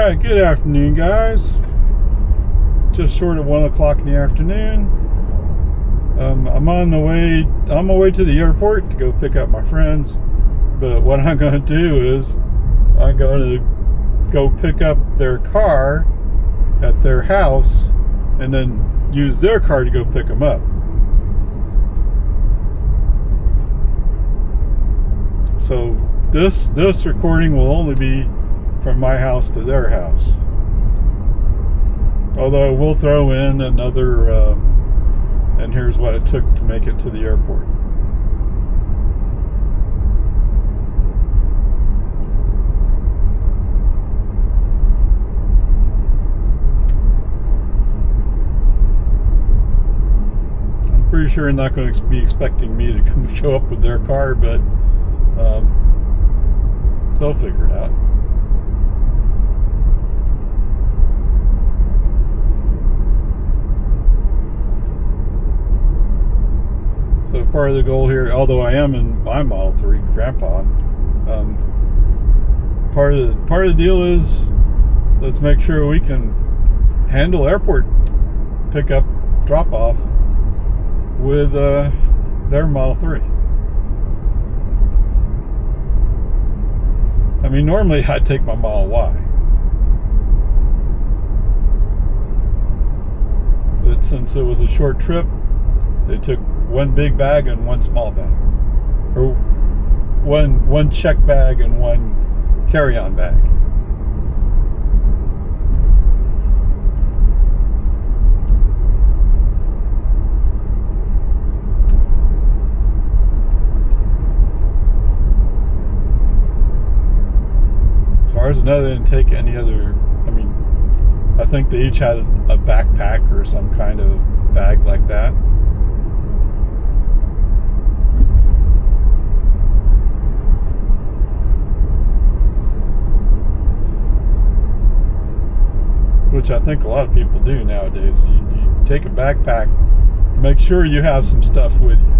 Alright, good afternoon, guys. Just short of 1 o'clock in the afternoon. I'm on my way to the airport to go pick up my friends. But what I'm going to do is I'm going to go pick up their car at their house and then use their car to go pick them up. So this recording will only be from my house to their house. Although we'll throw in another, and here's what it took to make it to the airport. I'm pretty sure they're not going to be expecting me to come show up with their car, but they'll figure it out. So part of the goal here, although I am in my Model 3 Grandpa, part of the deal is let's make sure we can handle airport pickup drop off with their Model 3. I mean, normally I'd take my Model Y, but since it was a short trip, they took one big bag and one small bag, or one check bag and one carry-on bag. As far as another, didn't take any other. I mean, I think they each had a backpack or some kind of bag like that. Which I think a lot of people do nowadays. You take a backpack, make sure you have some stuff with you.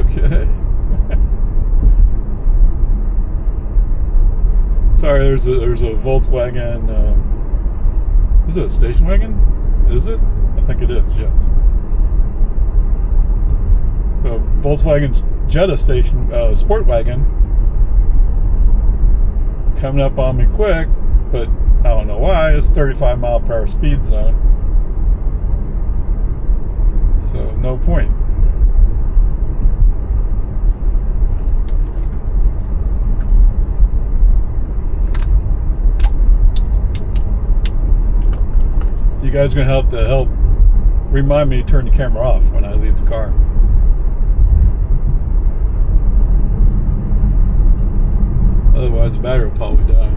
Okay. Sorry, there's a Volkswagen. Is it a station wagon? Is it? I think it is. Yes. So Volkswagen Jetta station sport wagon. Coming up on me quick, but I don't know why. It's 35 mile per hour speed zone, so no point. You guys are gonna have to help remind me to turn the camera off when I leave the car. Otherwise, the battery will probably die.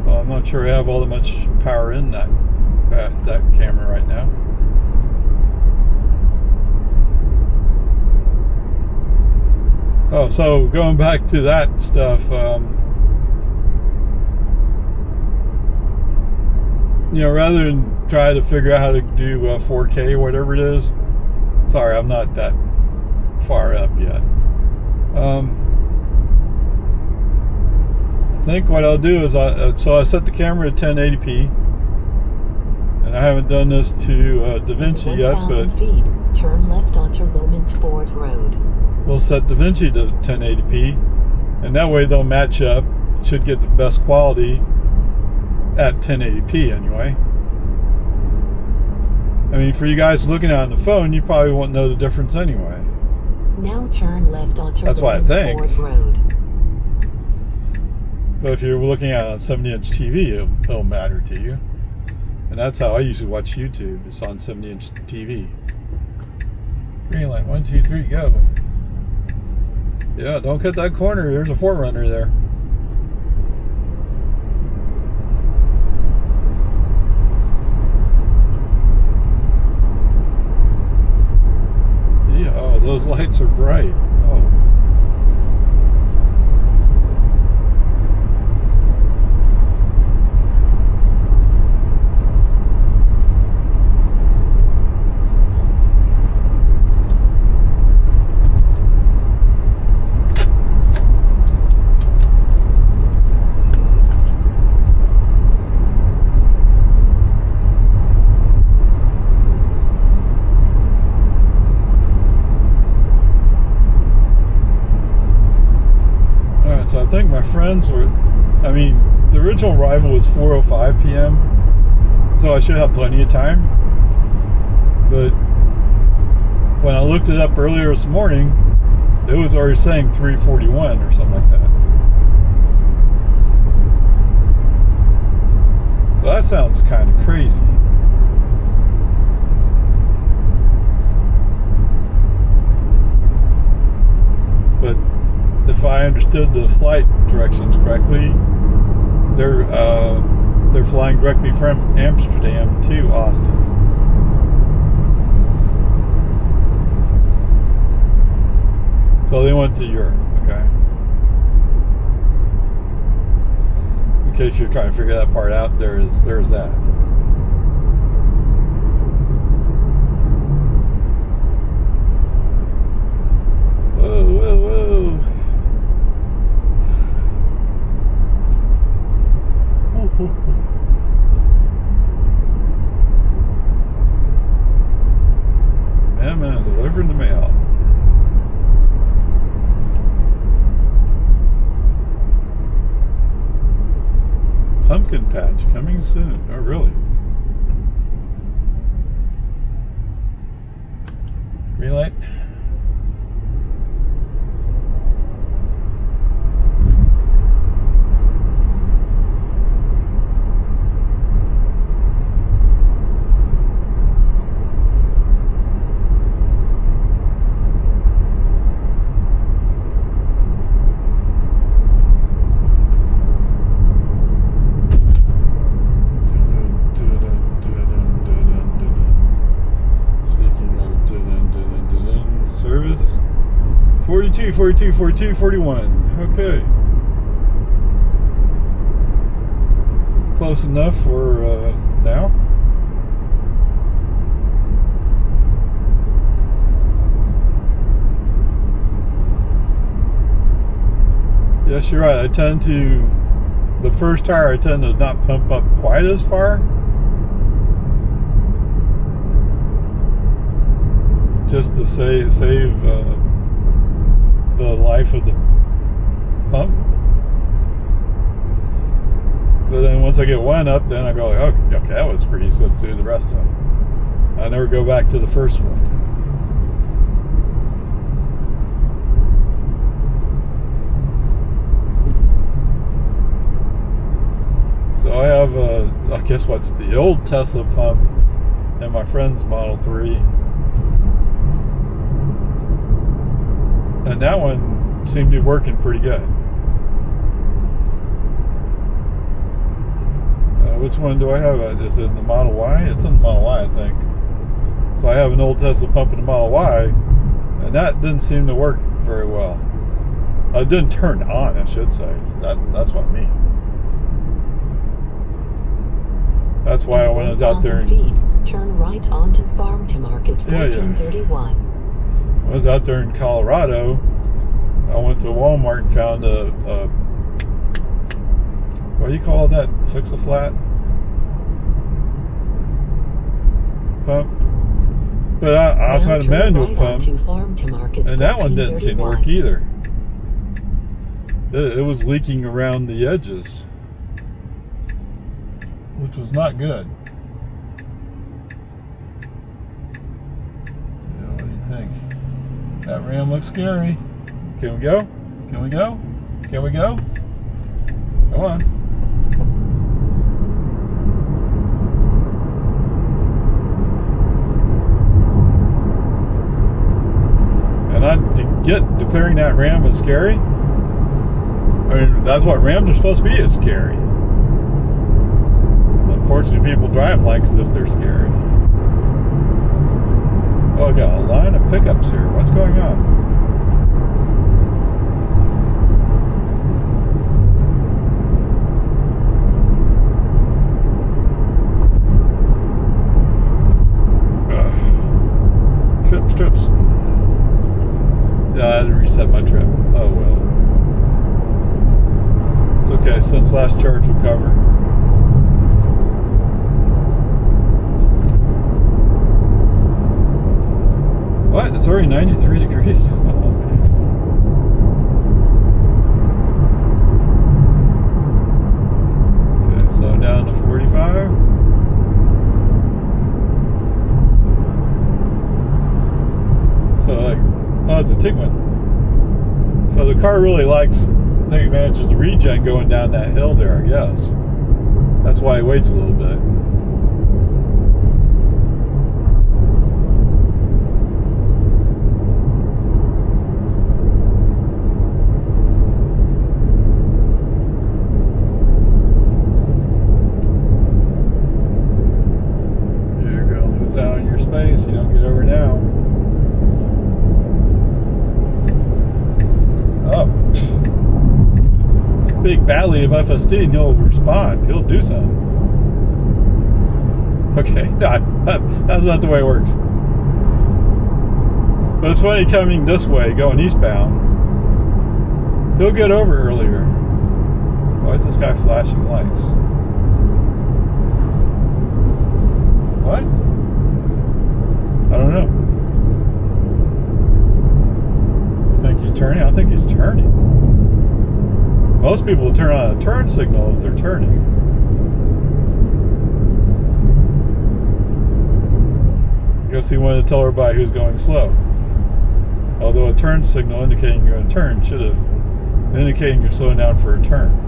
Well, I'm not sure I have all that much power in that camera right now. Oh, so going back to that stuff, rather than try to figure out how to do 4K or whatever it is. Sorry, I'm not that far up yet. I think what I'll do is I set the camera to 1080p, and I haven't done this to DaVinci yet, but 1,000 feet, turn left onto Lomans Ford Road. We'll set DaVinci to 1080p, and that way they'll match up. Should get the best quality at 1080p anyway. I mean, for you guys looking at it on the phone, you probably won't know the difference anyway. Now turn left onto That's what I think. Ford Road. But if you're looking at it on 70-inch TV, it'll matter to you. And that's how I usually watch YouTube. It's on 70-inch TV. Green light, 1, 2, 3, go. Yeah, don't cut that corner. There's a 4Runner there. Yeah, oh, those lights are bright. Oh. think my friends were, I mean, the original arrival was 4:05 p.m. So I should have plenty of time. But when I looked it up earlier this morning, it was already saying 3:41 or something like that. So that sounds kind of crazy. But if I understood the flight directions correctly, they're flying directly from Amsterdam to Austin. So they went to Europe, okay? In case you're trying to figure that part out, there's that. Whoa, whoa, whoa. Man, delivering the mail. Pumpkin patch coming soon. Oh, really? Green light. Service 42, 42, 42, 41. Okay. Close enough for now. Yes, you're right. The first tire I tend to not pump up quite as far. Just to save the life of the pump. But then once I get one up, then I go like, okay, that was pretty easy. Let's do the rest of them. I never go back to the first one. So I have I guess what's the old Tesla pump and my friend's Model 3. And that one seemed to be working pretty good. Which one do I have? Is it in the Model Y? It's in the Model Y, I think. So I have an old Tesla pump in the Model Y, and that didn't seem to work very well. It didn't turn on, I should say. That's what I mean. That's why when I was out there. Feet, turn right onto Farm to Market 1431. When I was out there in Colorado, I went to Walmart and found a what do you call that? Fix-a-flat pump. But I also had a manual pump, and that one didn't seem to work either. It was leaking around the edges, which was not good. Yeah, what do you think? That Ram looks scary. Can we go? Can we go? Can we go? Come on. And I get declaring that Ram was scary. I mean, that's what Rams are supposed to be, is scary. Unfortunately, people drive them like as if they're scary. Oh, I got a line of pickups here. What's going on? Trips. Yeah, I had to reset my trip. Oh well. It's okay, since last charge will cover. What? It's already 93 degrees. Oh man. it's a Tiguan. So the car really likes taking advantage of the regen going down that hill there, I guess. That's why he waits a little bit. Space, you don't get over now. Oh, it's a big valley of FSD, and he'll respond. He'll do something. Okay, that's not the way it works. But it's funny coming this way, going eastbound. He'll get over earlier. Why is this guy flashing lights? What? I don't know. You think he's turning? I think he's turning. Most people will turn on a turn signal if they're turning. I guess he wanted to tell everybody who's going slow. Although a turn signal indicating you're going to turn should have indicating you're slowing down for a turn.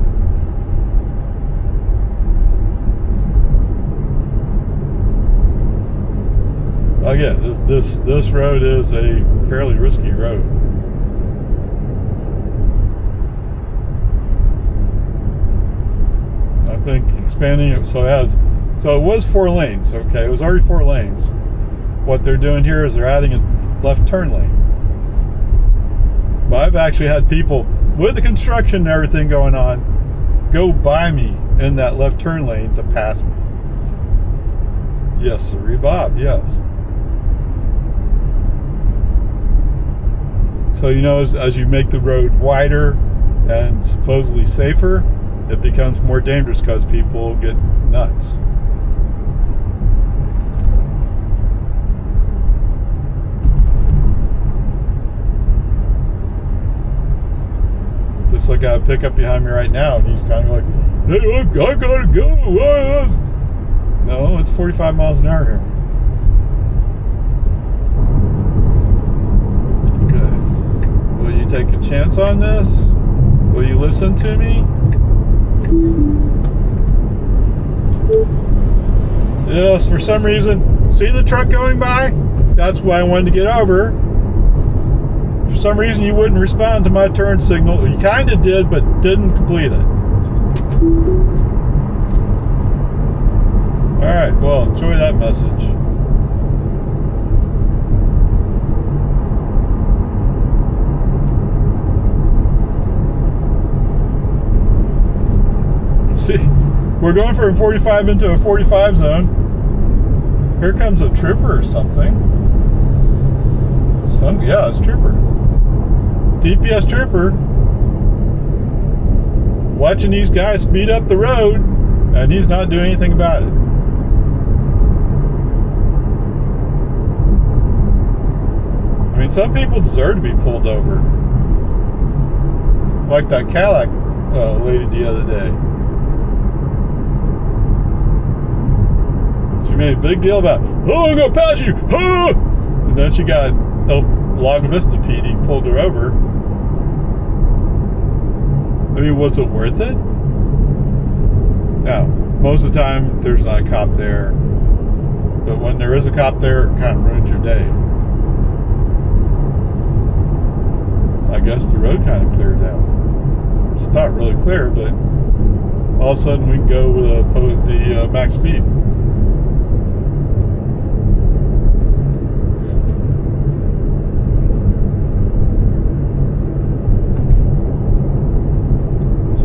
Again, this road is a fairly risky road. I think expanding it so it was 4 lanes. Okay, it was already 4 lanes. What they're doing here is they're adding a left turn lane. But I've actually had people with the construction and everything going on go by me in that left turn lane to pass me. Yes, sir, Bob. Yes. So, you know, as you make the road wider and supposedly safer, it becomes more dangerous because people get nuts. Just like I have a pickup behind me right now, and he's kind of like, hey, look, I gotta go. No, it's 45 miles an hour here. Will you take a chance on this? Will you listen to me? Yes, for some reason, see the truck going by? That's why I wanted to get over. For some reason, you wouldn't respond to my turn signal. You kind of did, but didn't complete it. All right, well, enjoy that message. See, we're going from a 45 into a 45 zone. Here comes a trooper or something. Yeah, it's trooper. DPS trooper. Watching these guys speed up the road, and he's not doing anything about it. I mean, some people deserve to be pulled over. Like that Cadillac lady the other day. She made a big deal about, oh, I'm gonna pass you, oh! And then she got Lago Vista PD pulled her over. I mean, was it worth it? No. Most of the time, there's not a cop there. But when there is a cop there, it kind of ruins your day. I guess the road kind of cleared out. It's not really clear, but all of a sudden we can go with the max speed.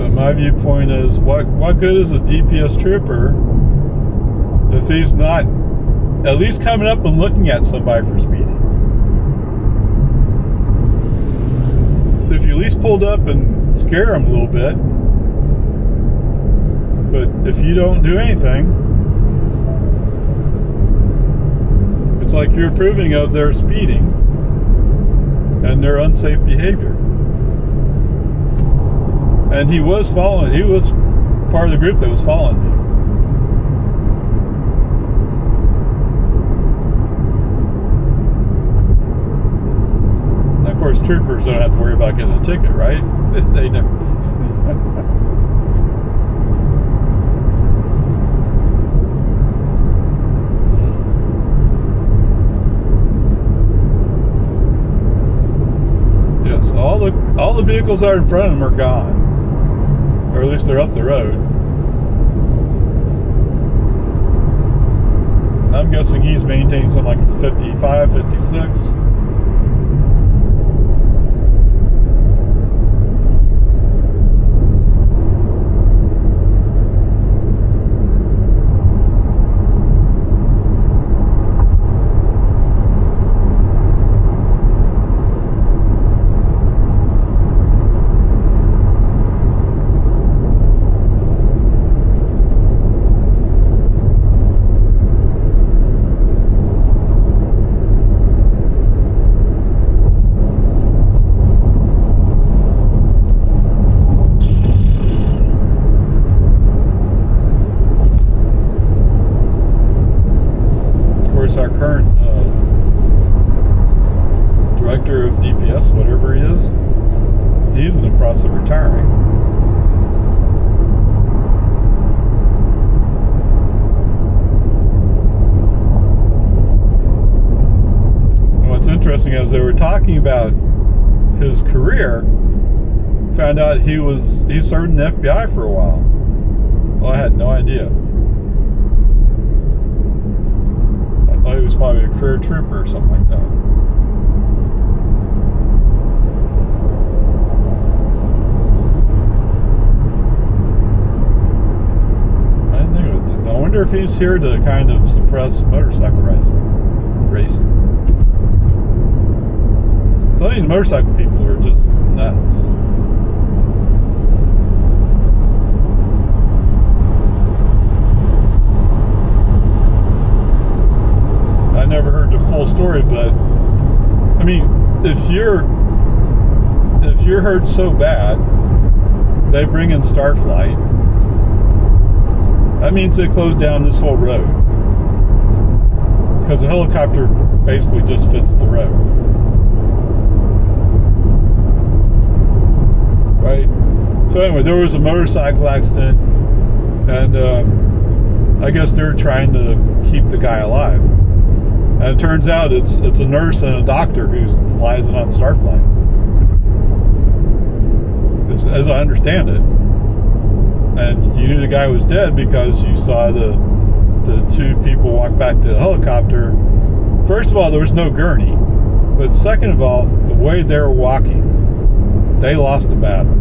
My viewpoint is, what good is a DPS trooper if he's not at least coming up and looking at somebody for speeding? If you at least pulled up and scare him a little bit, but if you don't do anything, it's like you're approving of their speeding and their unsafe behavior. And he was part of the group that was following me. And of troopers don't have to worry about getting a ticket, right? They know. Yes, all the vehicles that are in front of them are gone, or at least they're up the road. I'm guessing he's maintaining something like a 55, 56. Our current director of DPS, whatever he is, he's in the process of retiring. And what's interesting is they were talking about his career, found out he served in the FBI for a while. Well, I had no idea. He was probably a career trooper or something like that. I didn't think of it. I wonder if he's here to kind of suppress motorcycle racing. Some of these motorcycle people are just nuts. I never heard the full story, but I mean, if you're hurt so bad, they bring in Starflight. That means they close down this whole road because the helicopter basically just fits the road, right? So anyway, there was a motorcycle accident, and I guess they're trying to keep the guy alive. And it turns out it's a nurse and a doctor who flies it on Starflight, as I understand it. And you knew the guy was dead because you saw the two people walk back to the helicopter. First of all, there was no gurney, but second of all, the way they were walking, they lost the battle.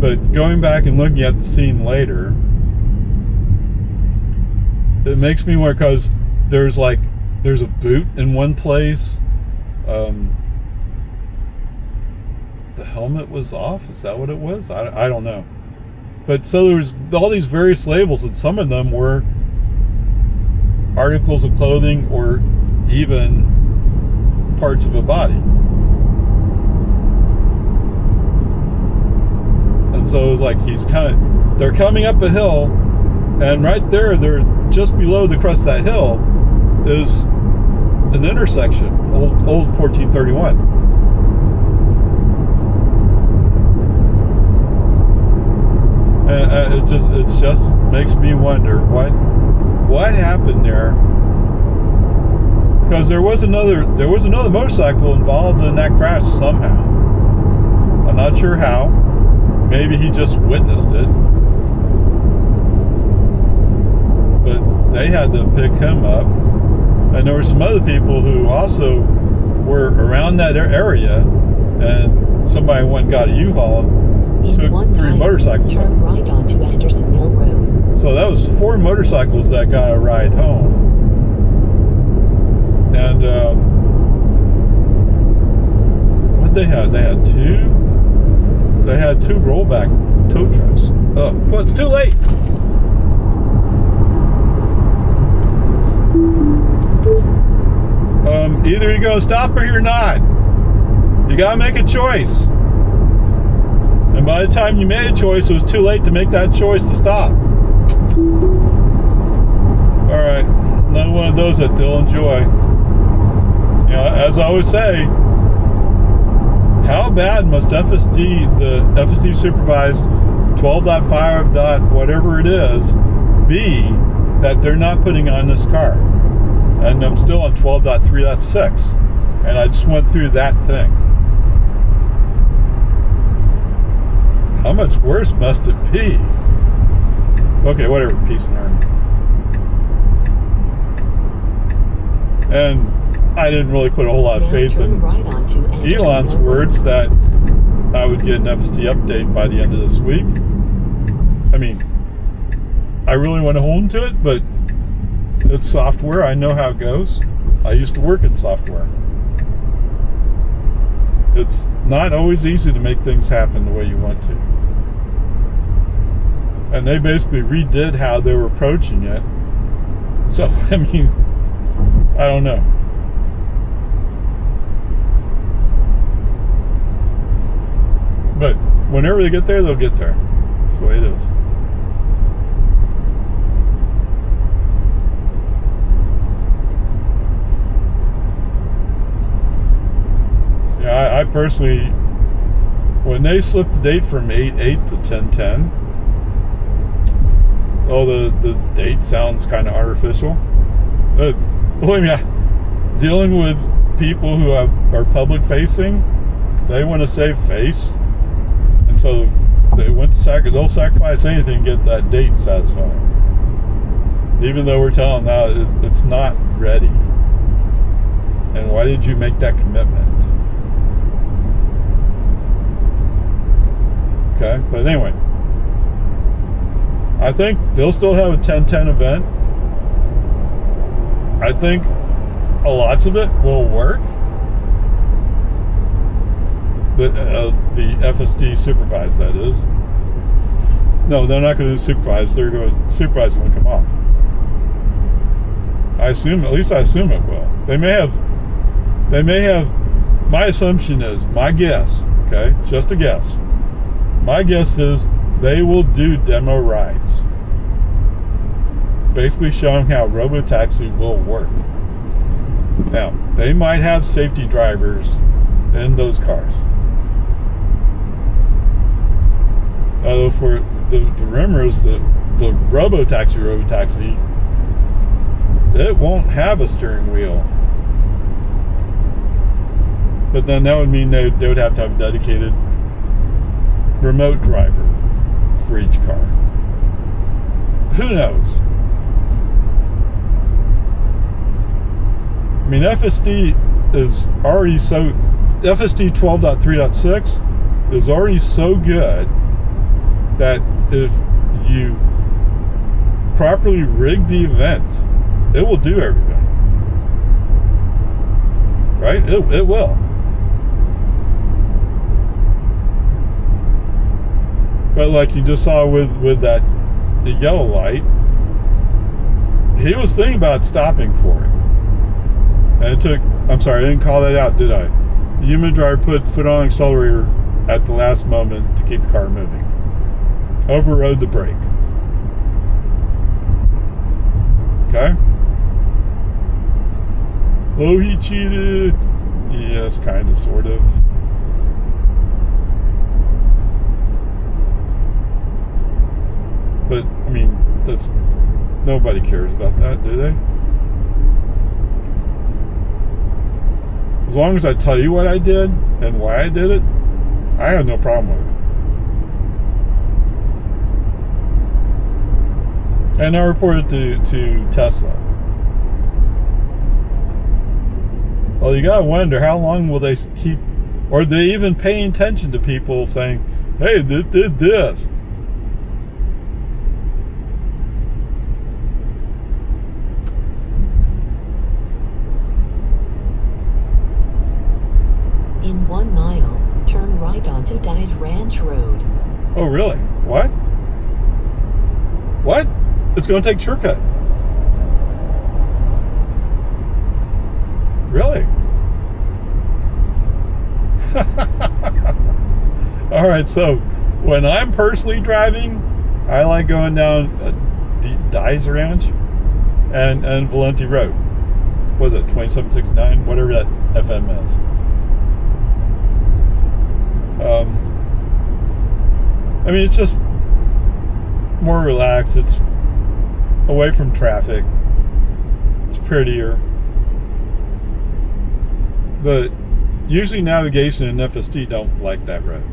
But going back and looking at the scene later, it makes me wonder, because there's a boot in one place. The helmet was off. Is that what it was? I don't know. But so there was all these various labels, and some of them were articles of clothing or even parts of a body. And so it was like they're coming up a hill, and right there, they're just below the crest of that hill is an intersection, old 1431. And it just makes me wonder what happened there, because there was another motorcycle involved in that crash somehow. I'm not sure how. Maybe he just witnessed it, but they had to pick him up. And there were some other people who also were around that area, and somebody went and got a U-Haul and took 3 motorcycles. Turn right onto Anderson Mill Road. So that was 4 motorcycles that got a ride home. And what they had? They had 2. They had 2 rollback tow trucks. Oh, well, it's too late. Either you're gonna stop or you're not. You gotta make a choice. And by the time you made a choice, it was too late to make that choice to stop. All right. those that they'll enjoy. You know, as I always say, how bad must the FSD supervised 12.5. Whatever it is, be that they're not putting on this car? And I'm still on 12.3.6, and I just went through that thing. How much worse must it be? Okay, whatever, peace and harmony. And I didn't really put a whole lot of faith in Elon's words that I would get an FSD update by the end of this week. I mean, I really want to hold him to it, but it's software. I know how it goes. I used to work in software. It's not always easy to make things happen the way you want to. And they basically redid how they were approaching it. So, I mean, I don't know. But whenever they get there, they'll get there. That's the way it is. Yeah, I personally, when they slipped the date from 8/8 to 10/10, oh, the date sounds kind of artificial. Believe me, dealing with people who are public facing, they want to save face, and so they'll sacrifice anything to get that date satisfying, even though we're telling them now it's not ready. And why did you make that commitment? Okay, but anyway, I think they'll still have a 10/10 event. I think lots of it will work. The FSD supervised, that is. No, they're not going to supervise. They're going to supervise when it come off. I assume it will. They may have. My assumption is, my guess, okay, just a guess. My guess is they will do demo rides, basically showing how robotaxi will work. Now, they might have safety drivers in those cars. Although for the rumor is that the robotaxi, it won't have a steering wheel. But then that would mean they would have to have a dedicated remote driver for each car. Who knows? I mean, FSD 12.3.6 is already so good that if you properly rig the event, it will do everything. Right? It will. But like you just saw with the yellow light, he was thinking about stopping for it. And it took, I'm sorry, I didn't call that out, did I? The human driver put foot on accelerator at the last moment to keep the car moving. Overrode the brake. Okay? Oh, he cheated. Yes, kind of, sort of. But, I mean, nobody cares about that, do they? As long as I tell you what I did and why I did it, I have no problem with it. And I reported to Tesla. Well, you gotta wonder, how long will they keep, or are they even paying attention to people saying, hey, they did this? In 1 mile, turn right onto Dyes Ranch Road. Oh, really? What? What? It's going to take shortcut. Really? All right, so when I'm personally driving, I like going down Dyes Ranch and Valenti Road. what is it, 2769, whatever that FM is. I mean, it's just more relaxed. It's away from traffic. It's prettier. But usually navigation and FSD don't like that road.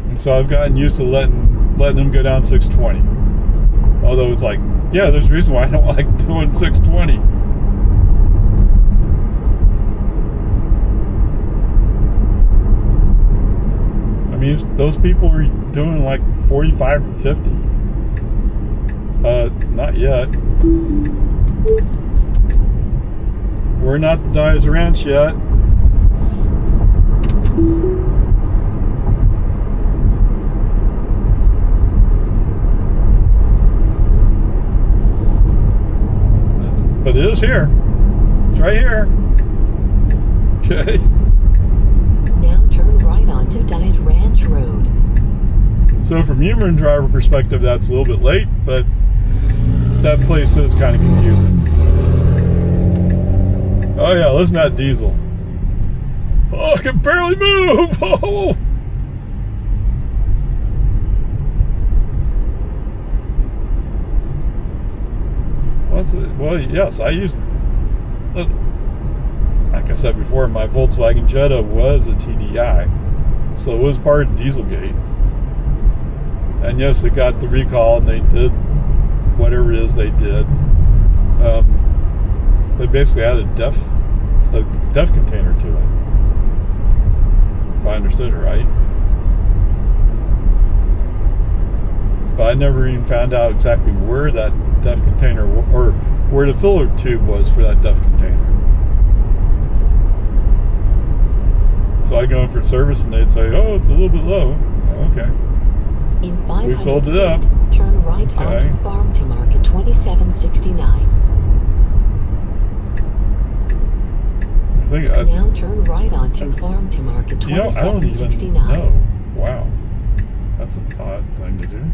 And so I've gotten used to letting them go down 620. Although it's like, yeah, there's a reason why I don't like doing 620. I mean, those people are doing like 45 or 50. Not yet. We're not the Dias Ranch yet. But it is here. It's right here. Okay. Now turn right onto Dias Ranch Road. So from human driver perspective, that's a little bit late, but that place is kind of confusing. Oh yeah, listen to that diesel. Oh, I can barely move. Oh. What's it? Well, yes, I used, like I said before, my Volkswagen Jetta was a TDI, so it was part of Dieselgate. And yes, it got the recall, and they did whatever it is they did. They basically added a DEF container to it, if I understood it right. But I never even found out exactly where that DEF container, or where the filler tube was for that DEF container. So I go in for service, and they'd say, "Oh, it's a little bit low." Oh, okay. In 500 We filled it feet, up. turn right Okay. onto Farm to Market 2769. I think Now turn right onto Farm to Market I don't even 2769. know. Wow, that's an odd thing to do,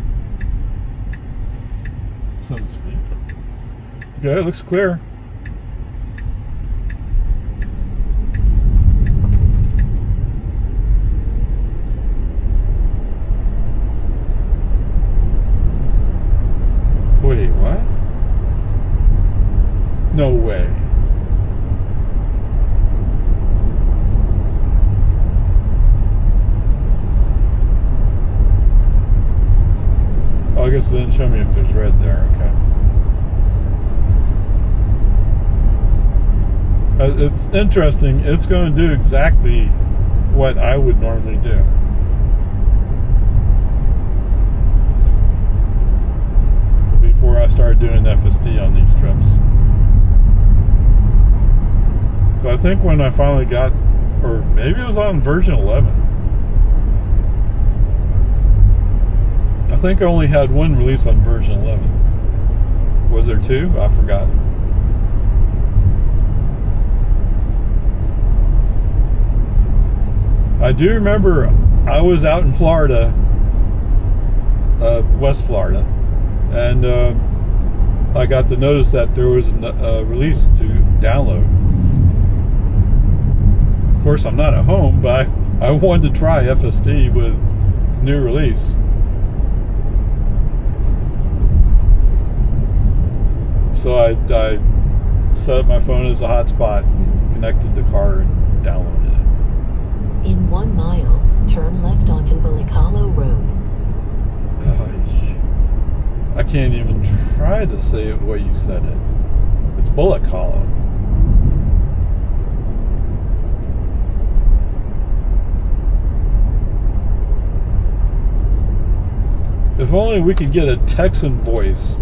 so to speak. Okay, it looks clear. Wait, what? No way. Oh, I guess it didn't show me if there's red there. Okay. It's interesting. It's going to do exactly what I would normally do. Before I started doing FSD on these trips. So I think when I finally got, or maybe it was on version 11. I think I only had one release on version 11. Was there two? I forgot. I do remember I was out in Florida, West Florida, and I got the notice that there was a release to download. Of course, I'm not at home, but I wanted to try FSD with the new release. So I set up my phone as a hotspot and connected the car and downloaded it. In 1 mile, turn left onto Balicalo Road. I can't even try to say it the way you said it. It's Bullock Hollow. If only we could get a Texan voice.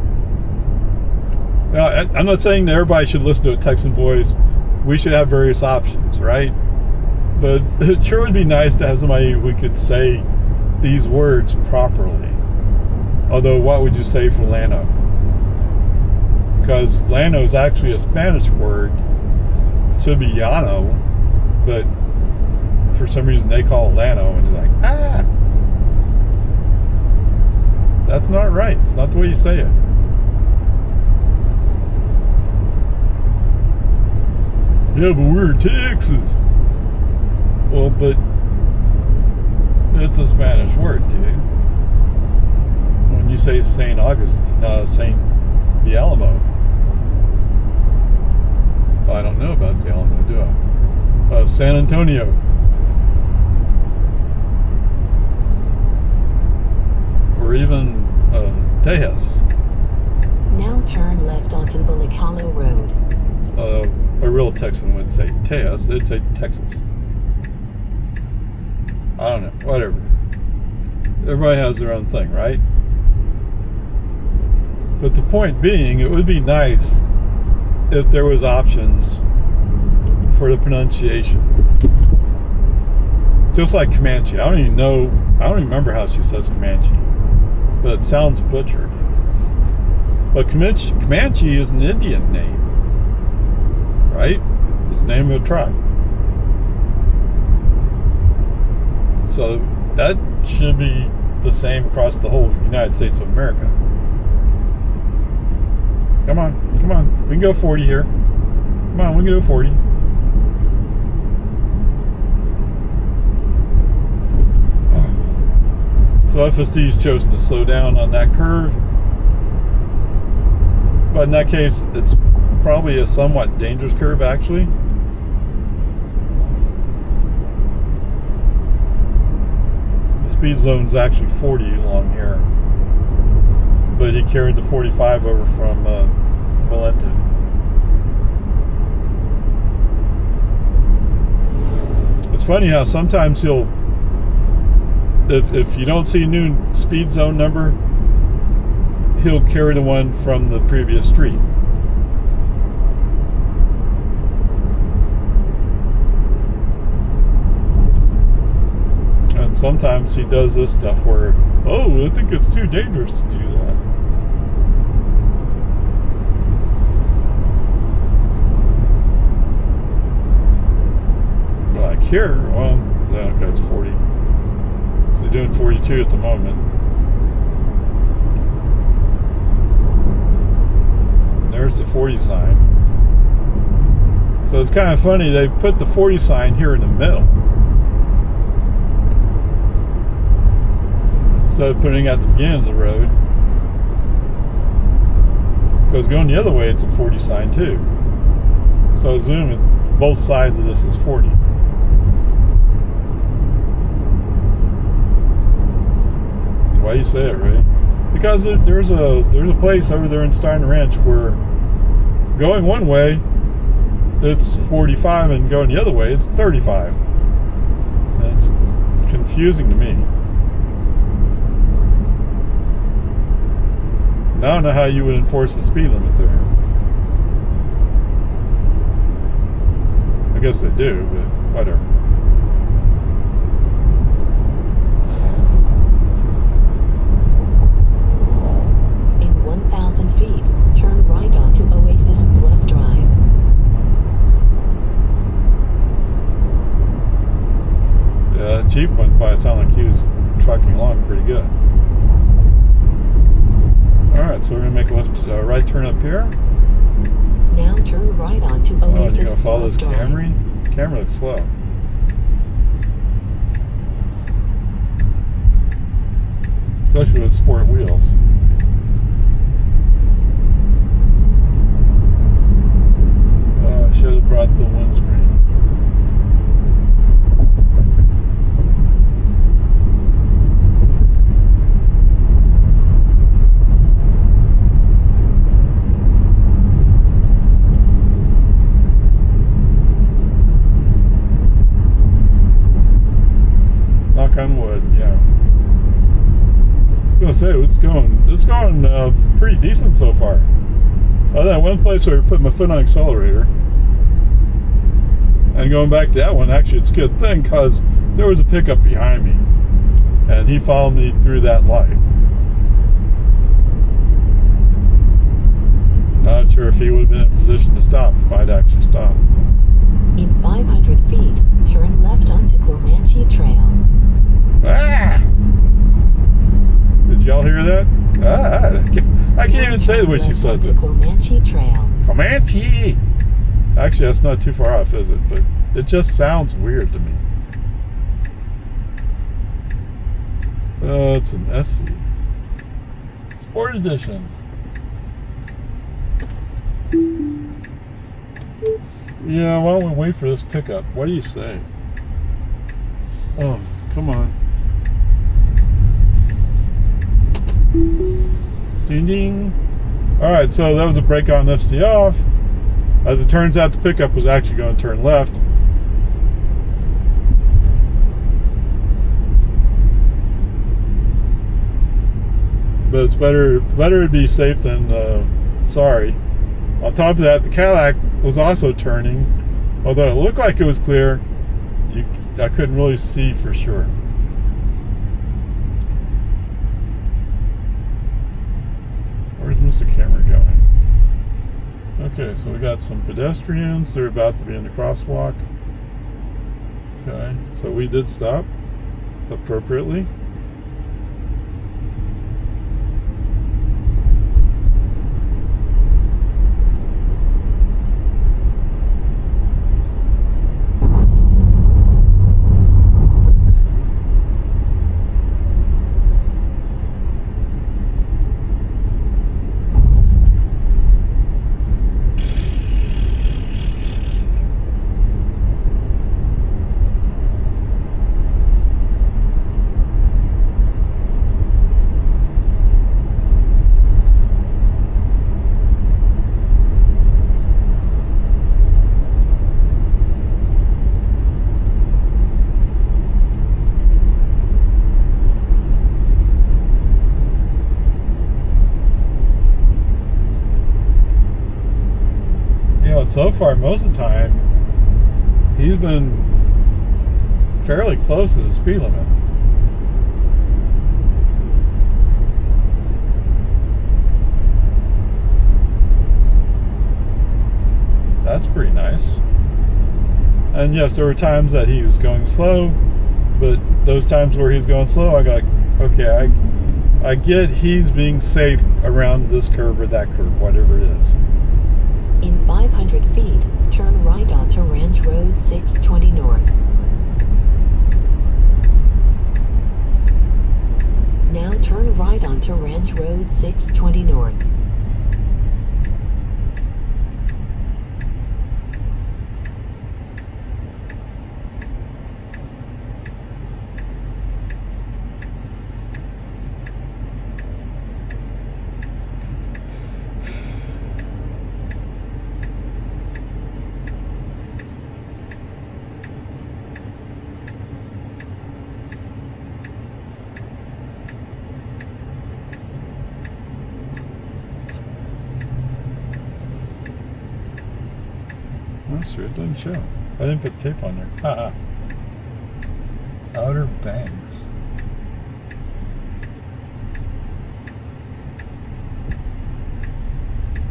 Now, I'm not saying that everybody should listen to a Texan voice. We should have various options, right? But it sure would be nice to have somebody who could say these words properly. Although, what would you say for Llano? Because Llano is actually a Spanish word. It should be Llano, but for some reason they call it Llano, and you're like, ah! That's not right. It's not the way you say it. Yeah, but we're in Texas. Well, but it's a Spanish word, dude. When you say St. the Alamo. I don't know about the Alamo, do I? San Antonio. Or even Tejas. Now turn left onto Bullock Hollow Road. A real Texan wouldn't say Tejas, they'd say Texas. I don't know, whatever. Everybody has their own thing, right? But the point being, it would be nice if there was options for the pronunciation. Just like Comanche. I don't even remember how she says Comanche. But it sounds butchered. But Comanche is an Indian name. Right? It's the name of a tribe. So that should be the same across the whole United States of America. Come on. We can go 40 here. Come on, we can go 40. So FSD's chosen to slow down on that curve. But in that case, it's probably a somewhat dangerous curve, actually. The speed zone's actually 40 along here. But he carried the 45 over from Valentin. It's funny how sometimes he'll, if you don't see a new speed zone number, he'll carry the one from the previous street. And sometimes he does this stuff where, oh, I think it's too dangerous to do that. Like here, well, yeah, okay, it's 40. So you're doing 42 at the moment. There's the 40 sign. So it's kind of funny, they put the 40 sign here in the middle instead of putting it at the beginning of the road. Because going the other way, it's a 40 sign too. So zoom it, both sides of this is 40. Why do you say it, Ray? Because there's a place over there in Steiner Ranch where going one way it's 45 and going the other way it's 35. And it's confusing to me. I don't know how you would enforce the speed limit there. I guess they do, but whatever. In 1,000 feet, turn right onto Oasis Bluff Drive. Yeah, that Jeep went by. It sounded like he was trucking along pretty good. Alright, so we're going to make a right turn up here. Now turn right onto Oh, Oasis you're going to follow Bluff this Drive. Camry? The camera looks slow. Especially with sport wheels. I should have brought the windscreen. Knock on wood, yeah. I was gonna say it's going pretty decent so far. Other than one place where I put my foot on the accelerator, and going back to that one, actually it's a good thing because there was a pickup behind me, and he followed me through that light. Not sure if he would have been in a position to stop if I'd actually stopped. In 500 feet, turn left onto Comanche Trail. Ah! Did y'all hear that? say the way she says it. Comanche Trail. Comanche! Actually, that's not too far off, is it? But it just sounds weird to me. It's an SC. Sport Edition. Yeah, why don't we wait for this pickup? What do you say? Oh, come on. Ding ding. Alright, so that was a brake on, FC off. As it turns out, the pickup was actually going to turn left. But it's better to be safe than sorry. On top of that, the Cadillac was also turning. Although it looked like it was clear, I couldn't really see for sure. Where's Mr. Camera going? Okay, so we got some pedestrians. They're about to be in the crosswalk. Okay, so we did stop appropriately. So far, most of the time, he's been fairly close to the speed limit. That's pretty nice. And yes, there were times that he was going slow, but those times where he's going slow, I got, okay, I get he's being safe around this curve or that curve, whatever it is. In 500 feet, turn right onto Ranch Road 620 North. Now turn right onto Ranch Road 620 North. That's true, it doesn't show. I didn't put tape on there. Haha. Outer Banks.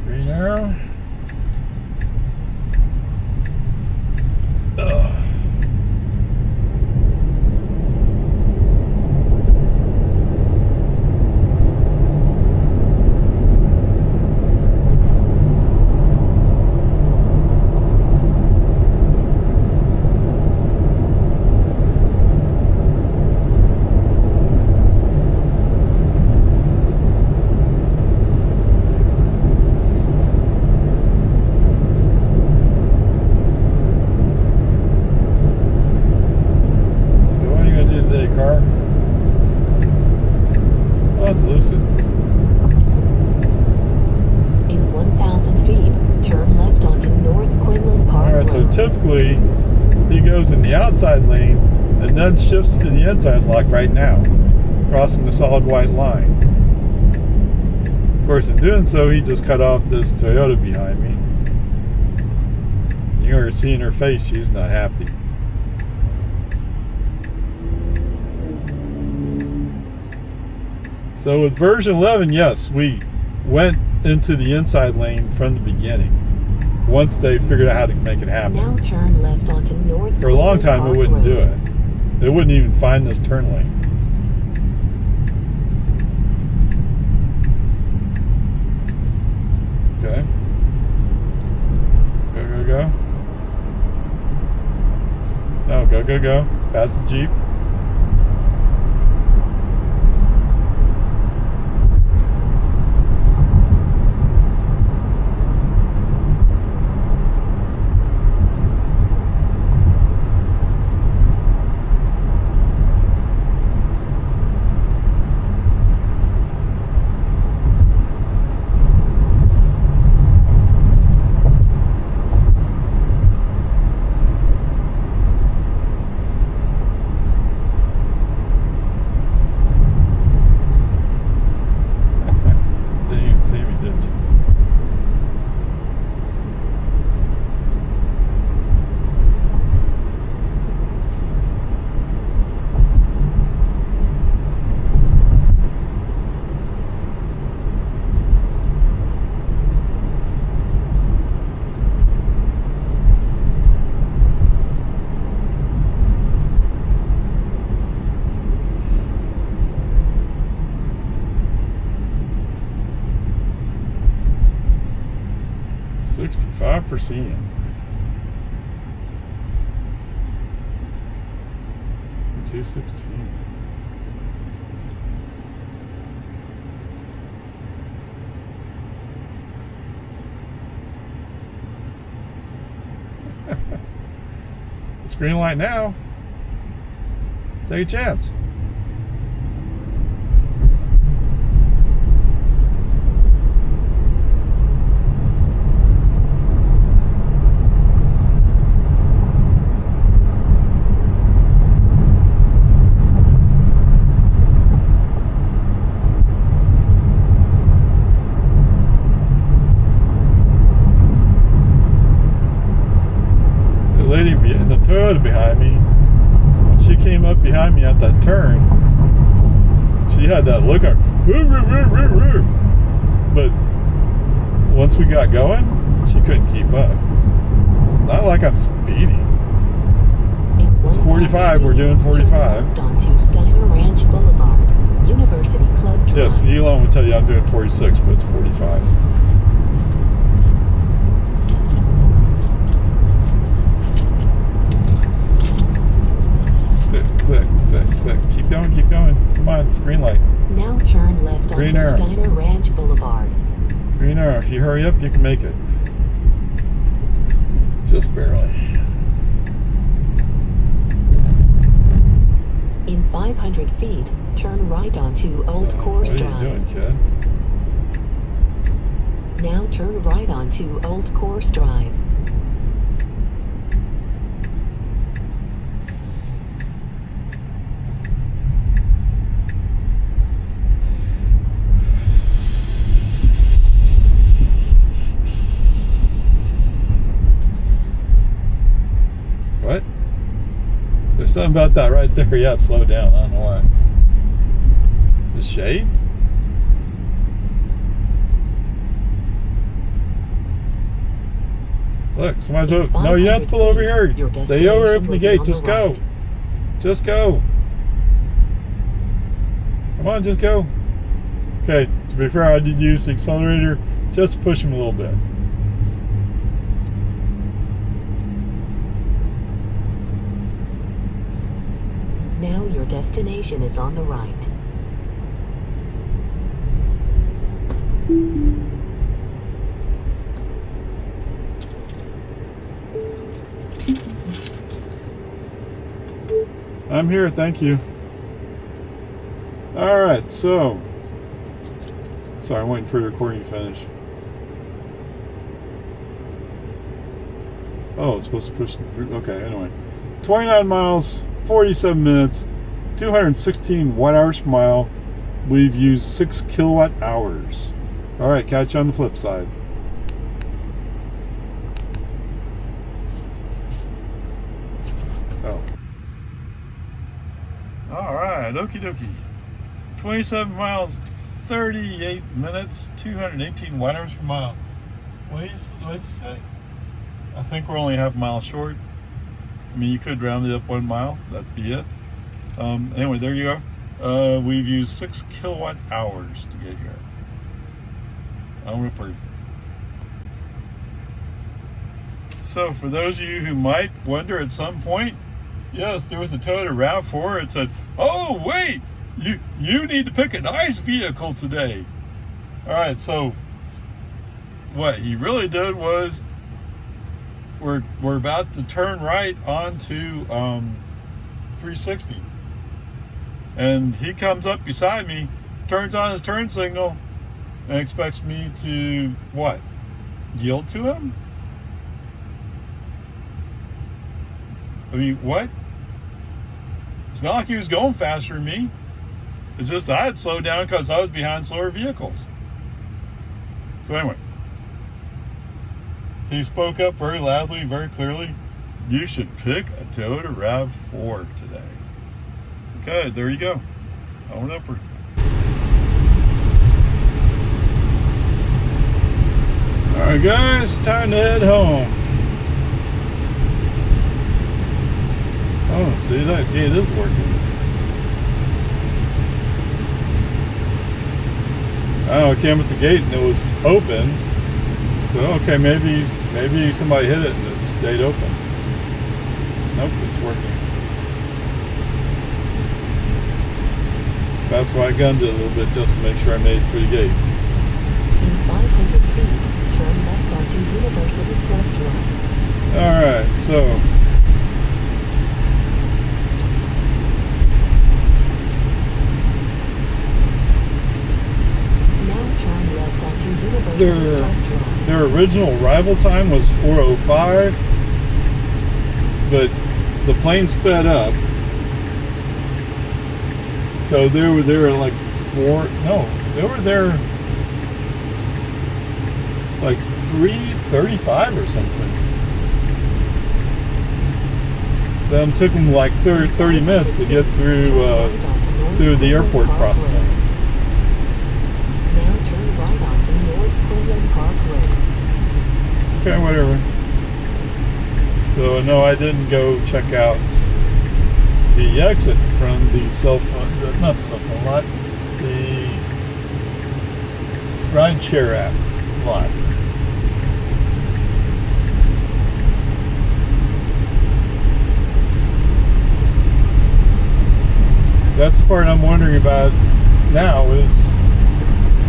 Green arrow. Ugh. Typically, he goes in the outside lane and then shifts to the inside lock right now, crossing the solid white line. Of course, in doing so, he just cut off this Toyota behind me. You're seeing her face, she's not happy. So with version 11, yes, we went into the inside lane from the beginning. Once they figured out how to make it happen. Now turn left onto North. For a long time, it wouldn't do it. It wouldn't even find this turn lane. we go. Past the Jeep. %. 216. It's green light now. Take a chance. Toyota behind me, when she came up behind me at that turn, she had that look on, but once we got going, she couldn't keep up. Not like I'm speeding. It's 45, we're doing 45. Onto Steiner Ranch Boulevard, University Club Drive. Yes, Elon would tell you I'm doing 46, but it's 45. Quick. Keep going. Come on, it's green light. Now turn left onto Steiner Ranch Boulevard. Green arrow. If you hurry up, you can make it. Just barely. In 500 feet, turn right onto Old Course Drive. What are you doing, kid? Now turn right onto Old Course Drive. What? There's something about that right there. Yeah, slow down. I don't know why. The shade? Look, somebody's over. No, you don't have to pull over here. They open the gate. Just go. Just go. Come on, just go. Okay, to be fair, I did use the accelerator just to push him a little bit. Now your destination is on the right. I'm here, thank you. Alright, so. Sorry, I'm waiting for the recording to finish. Oh, it's supposed to push. Okay, anyway. 29 miles, 47 minutes, 216 watt-hours per mile. We've used 6 kilowatt hours. Alright, catch you on the flip side. Oh. Alright, okie dokie. 27 miles, 38 minutes, 218 watt-hours per mile. What did you say? I think we're only half a mile short. I mean, you could round it up 1 mile. That'd be it. Anyway, there you go. We've used 6 kilowatt hours to get here. On Ripper. So, for those of you who might wonder at some point, Yes, there was a Toyota RAV4. It said, "Oh wait, you need to pick a nice vehicle today." All right, so what he really did was we're about to turn right onto 360, and he comes up beside me, turns on his turn signal, and expects me to what? Yield to him? I mean, what? It's not like he was going faster than me. It's just I had slowed down because I was behind slower vehicles. So anyway, he spoke up very loudly, very clearly. You should pick a Toyota RAV4 today. Okay, there you go. Home and upward. All right, guys, time to head home. Oh, see, that gate is working. I came at the gate and it was open. So, okay, maybe somebody hit it and it stayed open. Nope, it's working. That's why I gunned it a little bit, just to make sure I made it through the gate. In 500 feet, turn left onto University Club Drive. Alright, so now turn left onto University Club Drive. their original arrival time was 4:05, but the plane sped up. So they were there like they were there like 3:35 or something. Then took them like 30 minutes to get through the airport processing. Now turn right onto North Quinlan Park Road. Okay, whatever. So no, I didn't go check out the exit from the not cell phone lot, the rideshare app lot. That's the part I'm wondering about now is,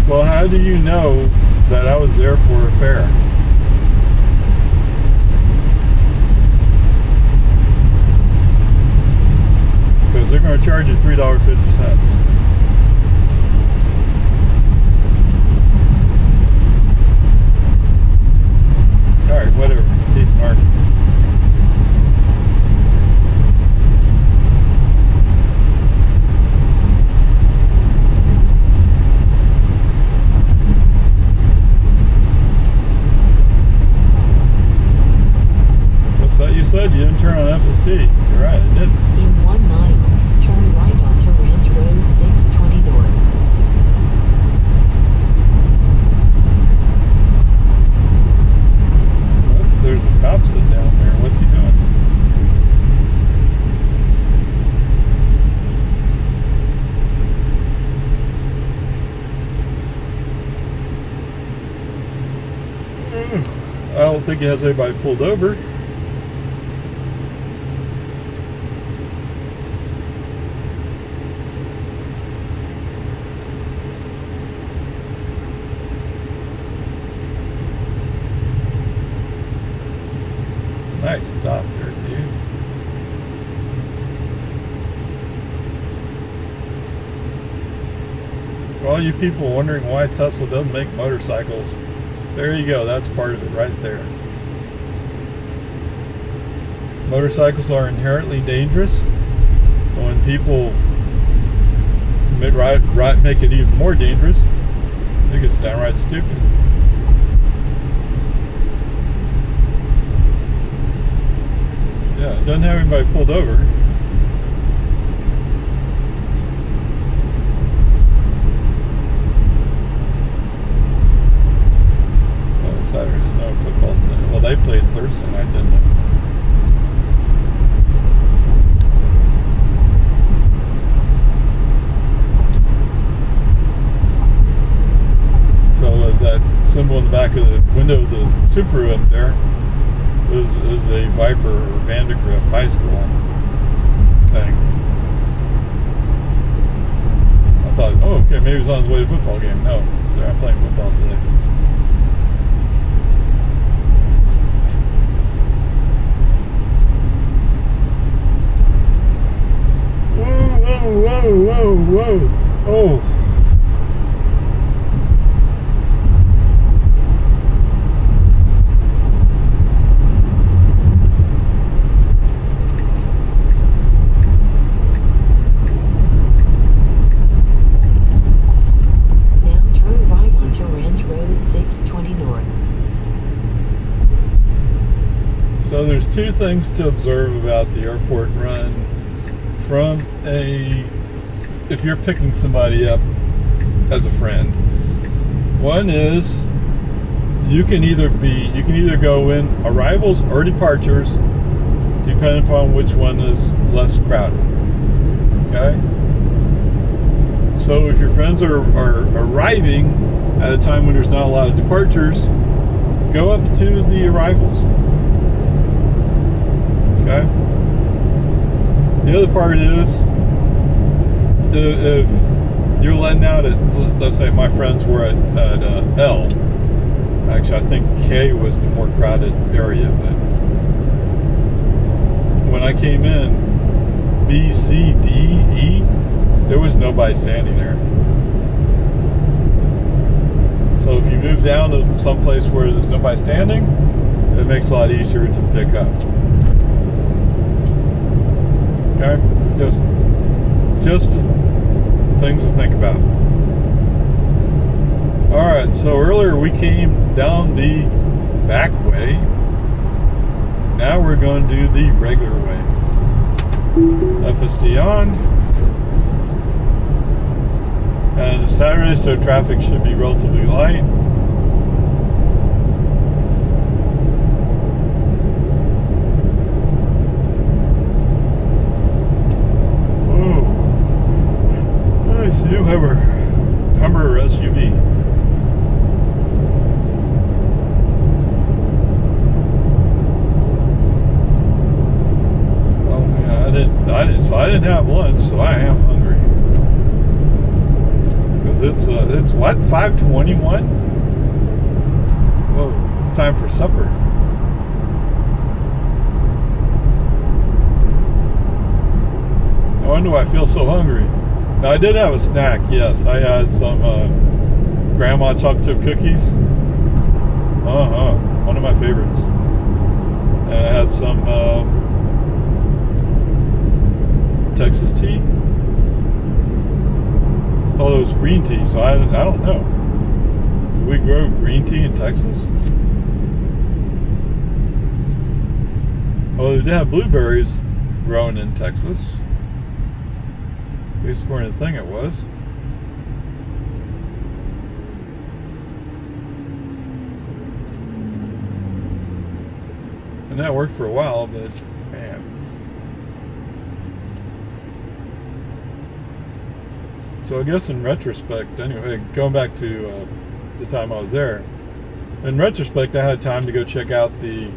well, how do you know that I was there for a fare? Because they're going to charge you $3.50. Alright, whatever. Decent argument. What's that you said? You didn't turn on FSD. You're right, I didn't. In 1 mile, turn right onto Ranch Road 620 North. Well, there's a cop sitting down there. What's he doing? I don't think he has anybody pulled over. Nice stop there, dude. For all you people wondering why Tesla doesn't make motorcycles, there you go. That's part of it right there. Motorcycles are inherently dangerous. When people make it even more dangerous, I think it's downright stupid. Yeah, it doesn't have anybody pulled over. Well, it's Saturday. There's no football today. Well, they played Thursday night, didn't they? So that symbol in the back of the window of the Subaru up there is a Viper or Vandergrift High School. thing. I thought, oh, okay, maybe he's on his way to a football game. No, they're not playing football today. Whoa. Oh. Now turn right onto Ranch Road 620 North. So there's two things to observe about the airport run from if you're picking somebody up as a friend. One is you can either go in arrivals or departures, depending upon which one is less crowded. Okay? So if your friends are arriving at a time when there's not a lot of departures, go up to the arrivals. Okay? The other part is, if you're letting out at, let's say my friends were at L. Actually, I think K was the more crowded area, but when I came in, B, C, D, E, there was nobody standing there. So if you move down to some place where there's nobody standing, it makes it a lot easier to pick up. Okay? Just things to think about. Alright, so earlier we came down the back way. Now we're going to do the regular way. FSD on. And it's Saturday, so traffic should be relatively light. New Hummer SUV. Oh man, I didn't have lunch, so I am hungry. Because it's what, 5:21? Whoa, it's time for supper. No wonder why I feel so hungry. Now, I did have a snack, yes. I had some grandma chocolate chip cookies. One of my favorites. And I had some Texas tea. Oh, it was green tea, so I don't know. Do we grow green tea in Texas? Oh, they did have blueberries grown in Texas. At least according to the thing it was. And that worked for a while, but man. So I guess in retrospect, anyway, going back to the time I was there, in retrospect I had time to go check out the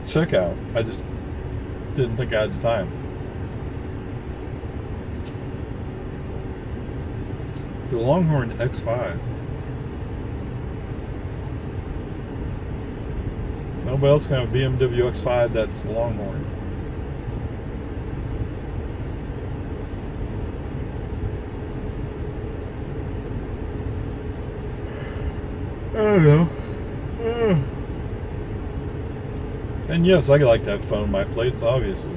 checkout. I just didn't think I had the time. It's a Longhorn X5. Nobody else can have a BMW X5 that's Longhorn. I don't know. And yes, I like to have fun with my plates, obviously.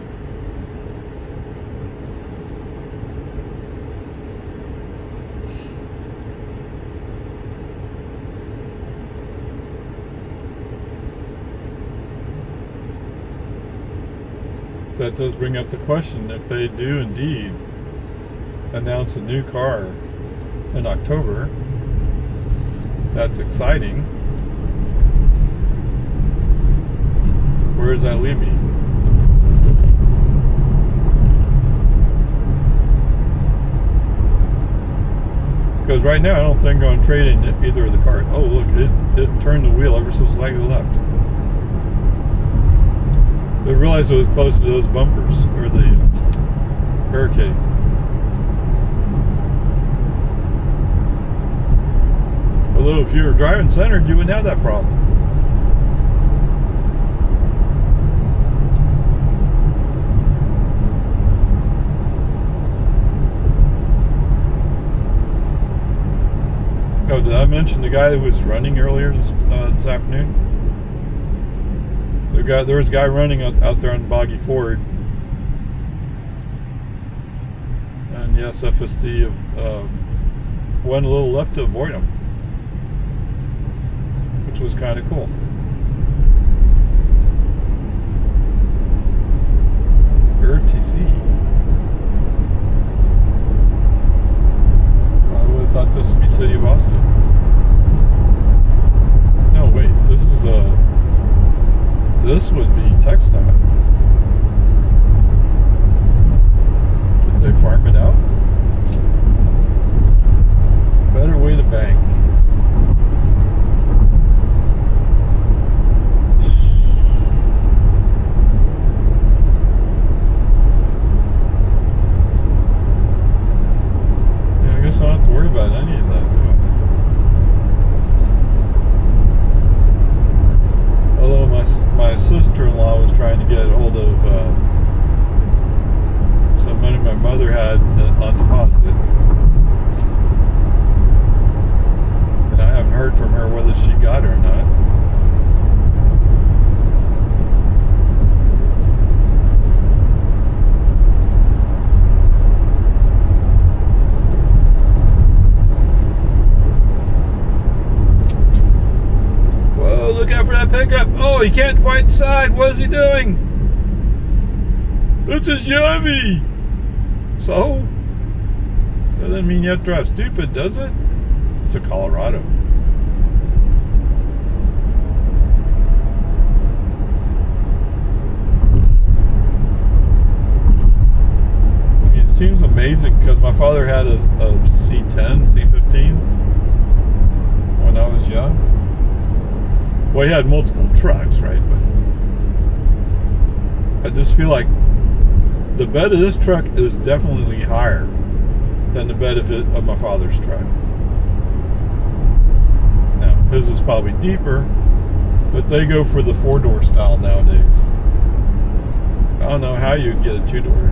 So that does bring up the question, if they do indeed announce a new car in October, that's exciting. Where does that leave me? Because right now I don't think I'm going to trade in either of the cars. Oh look, it turned the wheel ever so slightly left. I realized it was close to those bumpers, or the barricade. Although if you were driving centered, you wouldn't have that problem. Oh, did I mention the guy that was running earlier this afternoon? There was a guy running out there on Boggy Ford. And yes, FSD went a little left to avoid him, which was kind of cool. RTC. I would have thought this would be City of Austin. No, wait, this would be TxDOT. Did they farm it out? Better way to bank. Yeah, I guess I don't have to worry about any of that, do I? Although my sister-in-law was trying to get a hold of some money my mother had on deposit. And I haven't heard from her whether she got it or not. Whoa, look out for that pickup. Oh, he can't quite decide. What is he doing? It's his yummy. So? That doesn't mean you have to drive stupid, does it? It's a Colorado. I mean, it seems amazing because my father had a C10, C15 when I was young. Well, he had multiple trucks, right? But I just feel like the bed of this truck is definitely higher than the bed of my father's truck. Now, his is probably deeper, but they go for the 4-door style nowadays. I don't know how you'd get a 2-door.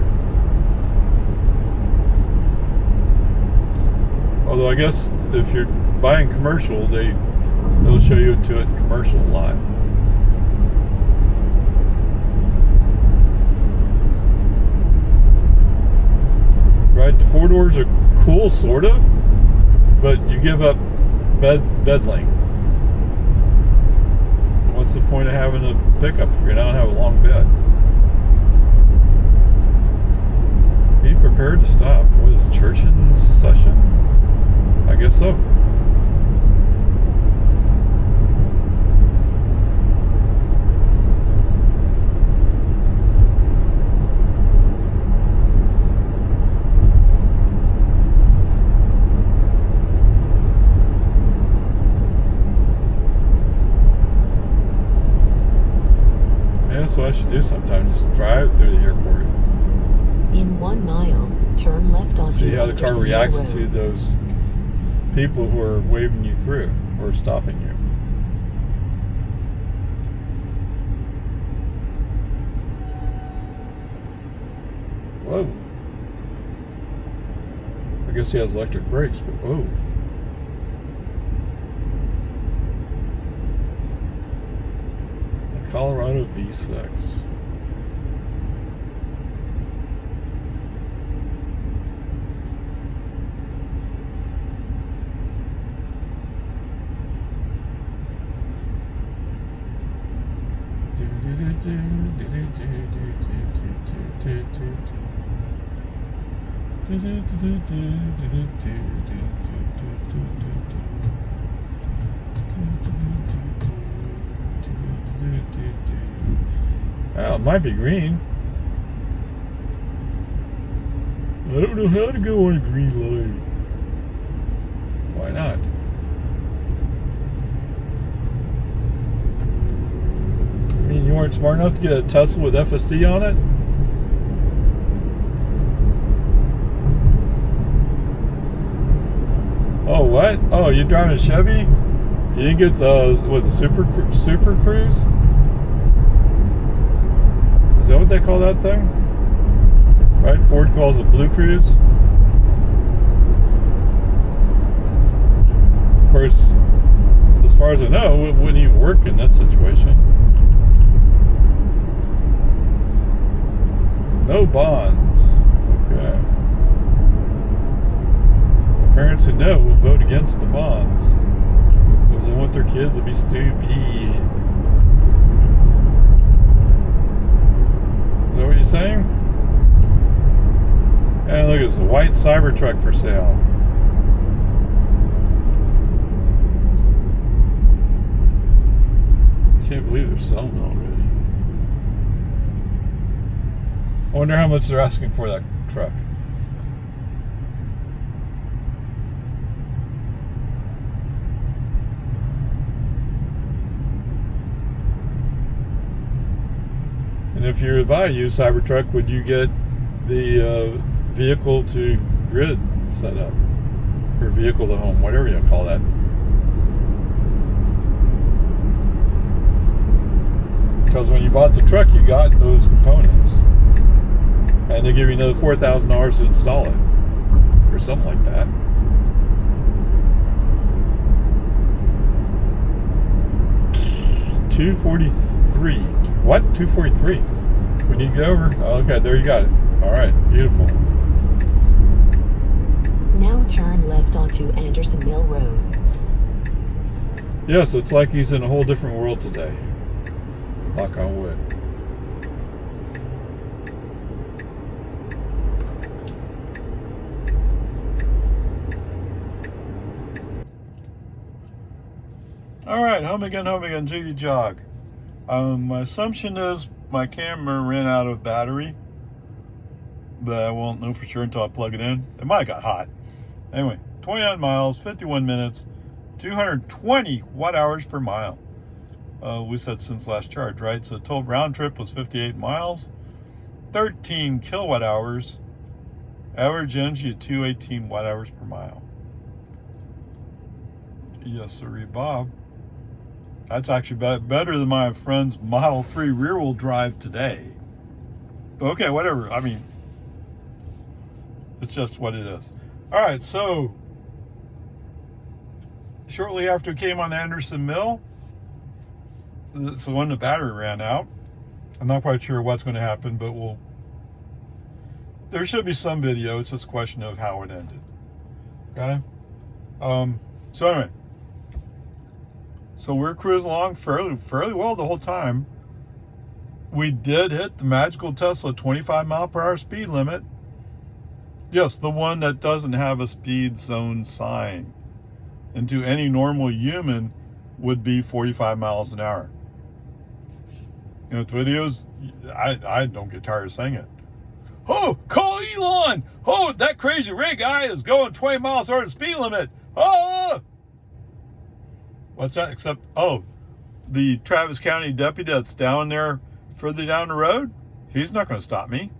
Although I guess if you're buying commercial, they'll show you to it in commercial a lot. Right, the 4-doors are cool, sort of, but you give up bed length. What's the point of having a pickup if you don't have a long bed? Be prepared to stop. What is it, church in session? I guess so. That's what I should do sometime. Just drive through the airport. In 1 mile, turn left onto See how the car Anderson reacts Road. to those people who are waving you through or stopping you. Whoa. I guess he has electric brakes, but whoa. Colorado V6. Well, it might be green. I don't know how to go on a green light. Why not? I mean, you weren't smart enough to get a Tesla with FSD on it? Oh, what? Oh, you're driving a Chevy? You didn't get was it Super Cruise? Is that what they call that thing? Right? Ford calls it Blue Cruise. Of course, as far as I know, it wouldn't even work in this situation. No bonds. Okay. The parents who know will vote against the bonds because they want their kids to be stupid. Is that what you're saying? And look, it's a white Cybertruck for sale. I can't believe they're selling it already. I wonder how much they're asking for that truck. And if you were to buy a used Cybertruck, would you get the vehicle to grid setup? Or vehicle to home, whatever you call that. Because when you bought the truck, you got those components. And they give you another $4,000 to install it. Or something like that. $243. What? $243? We need to get over? Oh, okay, there you got it. Alright, beautiful. Now turn left onto Anderson Mill Road. Yes, it's like he's in a whole different world today. Knock on wood. Alright, home again, jiggy jog. My assumption is my camera ran out of battery, but I won't know for sure until I plug it in. It might have got hot. Anyway, 29 miles, 51 minutes, 220 watt hours per mile. We said since last charge, right? So the total round trip was 58 miles, 13 kilowatt hours, average energy at 218 watt hours per mile. Yes, sir, Bob. That's actually better than my friend's Model 3 rear-wheel drive today. But okay, whatever. I mean, it's just what it is. All right, so shortly after it came on Anderson Mill, it's when the battery ran out. I'm not quite sure what's going to happen, but there should be some video. It's just a question of how it ended. Okay? So anyway. So we're cruising along fairly well the whole time. We did hit the magical Tesla 25 mile per hour speed limit. Yes, the one that doesn't have a speed zone sign. And to any normal human would be 45 miles an hour. You know, the videos, I don't get tired of saying it. Oh, call Elon! Oh, that crazy Ray guy is going 20 miles over the speed limit. Oh! What's that? Except, oh, the Travis County deputy that's down there further down the road, he's not going to stop me.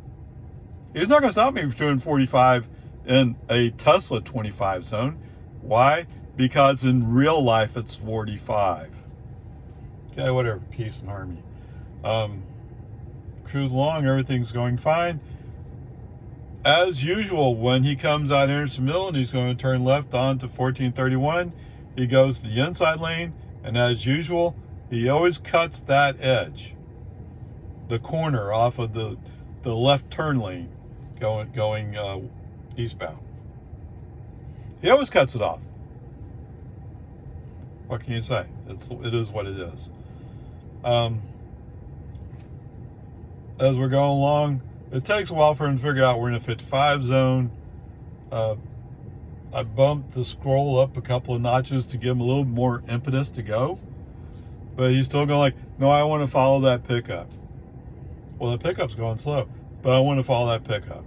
He's not going to stop me from doing 45 in a Tesla 25 zone. Why? Because in real life, it's 45. Okay, whatever. Peace and harmony. Cruise along. Everything's going fine. As usual, when he comes out Anderson Mill and he's going to turn left onto 1431, he goes to the inside lane, and as usual, he always cuts that edge, the corner off of the left turn lane going eastbound. He always cuts it off. What can you say? It is what it is. As we're going along, it takes a while for him to figure out we're in a 55 zone. I bumped the scroll up a couple of notches to give him a little more impetus to go. But he's still going like, no, I want to follow that pickup. Well, the pickup's going slow, but I want to follow that pickup.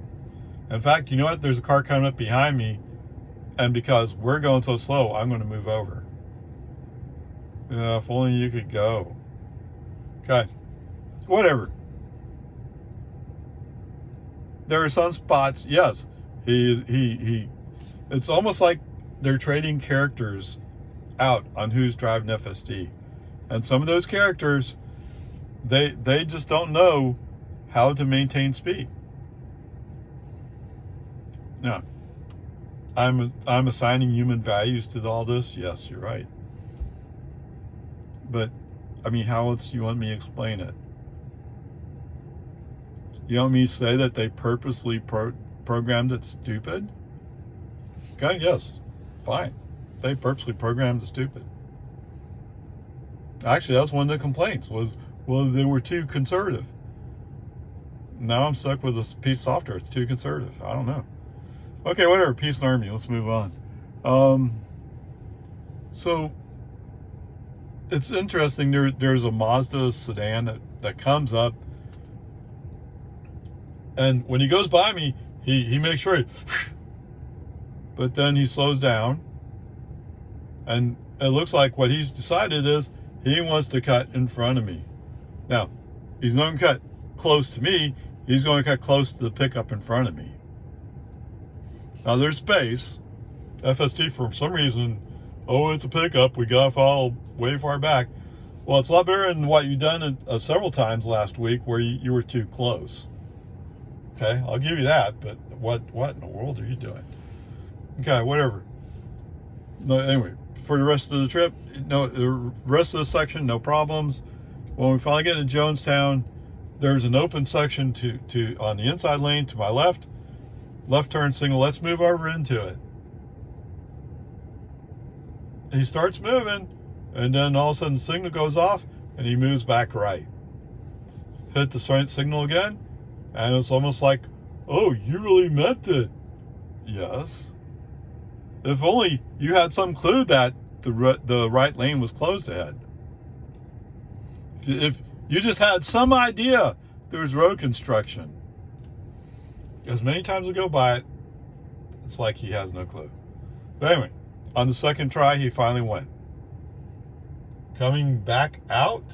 In fact, you know what? There's a car coming up behind me, and because we're going so slow, I'm going to move over. Yeah, if only you could go. Okay. Whatever. There are some spots, yes, he it's almost like they're trading characters out on who's driving FSD. And some of those characters, they just don't know how to maintain speed. Now, I'm assigning human values to all this. Yes, you're right. But I mean, how else do you want me to explain it? You want me to say that they purposely programmed it stupid? Okay, yes, fine. They purposely programmed it stupid. Actually, that's one of the complaints was, well, they were too conservative. Now I'm stuck with this piece of software. It's too conservative. I don't know. Okay, whatever. Peace and Army. Let's move on. So it's interesting. There's a Mazda sedan that comes up, and when he goes by me, he makes sure but then he slows down, and it looks like what he's decided is he wants to cut in front of me. Now, he's not going to cut close to me. He's going to cut close to the pickup in front of me. Now, there's space. FSD, for some reason, oh, it's a pickup. We got to follow way far back. Well, it's a lot better than what you've done several times last week where you were too close. Okay, I'll give you that, but what in the world are you doing? Okay, whatever. No, anyway, for the rest of the trip, no, the rest of the section, no problems. When we finally get to Jonestown, there's an open section to on the inside lane to my left turn signal. Let's move over into it. He starts moving, and then all of a sudden the signal goes off, and he moves back right. Hit the signal again, and it's almost like, oh, you really meant it. Yes. If only you had some clue that the right lane was closed ahead. If you just had some idea there was road construction. As many times we go by it, it's like he has no clue. But anyway, on the second try, he finally went. Coming back out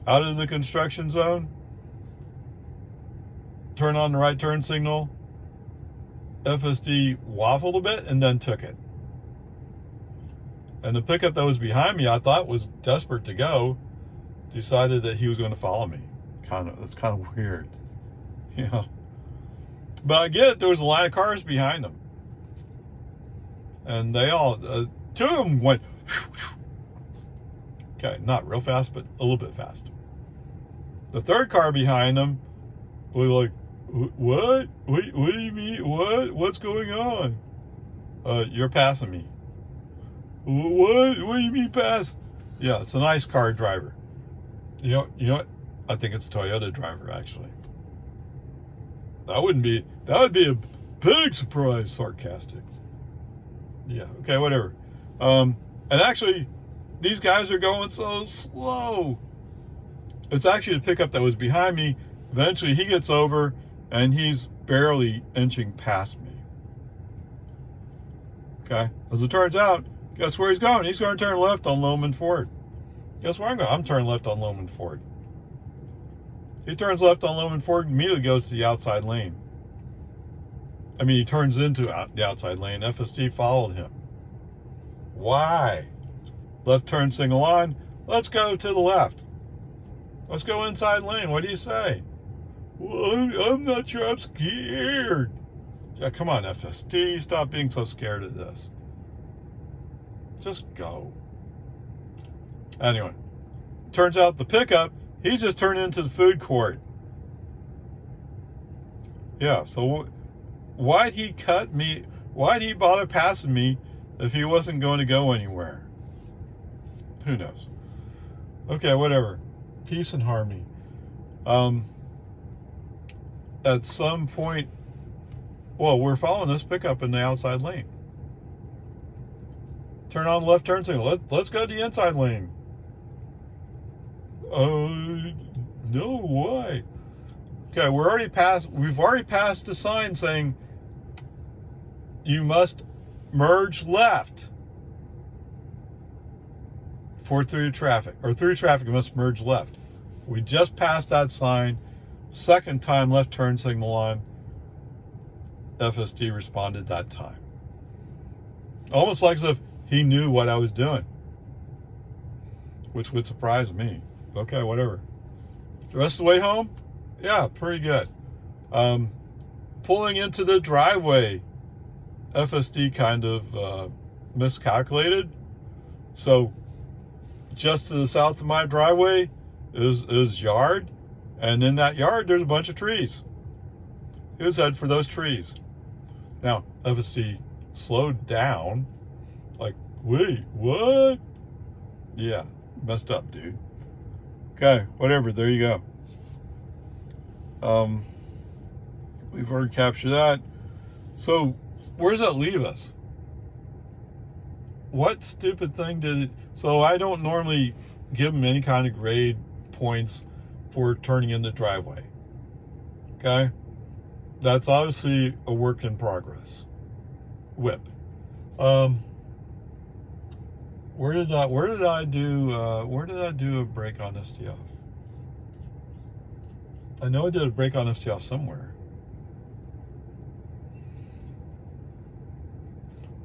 of the construction zone, turn on the right turn signal, FSD waffled a bit and then took it. And the pickup that was behind me, I thought was desperate to go, decided that he was going to follow me. It's kind of weird, you know. But I get it. There was a line of cars behind them, and they all, two of them went. Okay, not real fast, but a little bit fast. The third car behind them was like, what? What do you mean? What? What's going on? You're passing me. What do you mean pass? Yeah, it's a nice car driver. You know what? I think it's a Toyota driver, actually. That would be a big surprise. Sarcastic. Yeah, okay, whatever. And actually, these guys are going so slow. It's actually the pickup that was behind me. Eventually, he gets over, and he's barely inching past me. Okay, as it turns out, guess where he's going? He's going to turn left on Loman Ford. Guess where I'm going? I'm turning left on Loman Ford. He turns left on Loman Ford and immediately goes to the outside lane. I mean, he turns into the outside lane. FSD followed him. Why? Left turn signal on. Let's go to the left. Let's go inside lane. What do you say? Well, I'm not sure. I'm scared. Yeah, come on, FSD. Stop being so scared of this. Just go. Anyway, turns out the pickup, he's just turned into the food court. Yeah, so why'd he cut me? Why'd he bother passing me if he wasn't going to go anywhere? Who knows? Okay, whatever. Peace and harmony. At some point, well, we're following this pickup in the outside lane. Turn on the left turn signal. Let's go to the inside lane. No, why? Okay, we've already passed the sign saying you must merge left for through traffic, or through traffic you must merge left. We just passed that sign. Second time left turn signal on. FSD responded that time. Almost like as if he knew what I was doing, which would surprise me. Okay, whatever. The rest of the way home, yeah, pretty good. Pulling into the driveway, FSD kind of miscalculated. So just to the south of my driveway is yard, and in that yard there's a bunch of trees. He was headed for those trees. Now FSD slowed down, like, wait, what? Yeah, messed up, dude. Okay, whatever, there you go. We've already captured that. So where does that leave us? What stupid thing did it? So I don't normally give them any kind of grade points for turning in the driveway. Okay, that's obviously a work in progress. Whip. Where did I do a break on STF? I know I did a break on STF somewhere.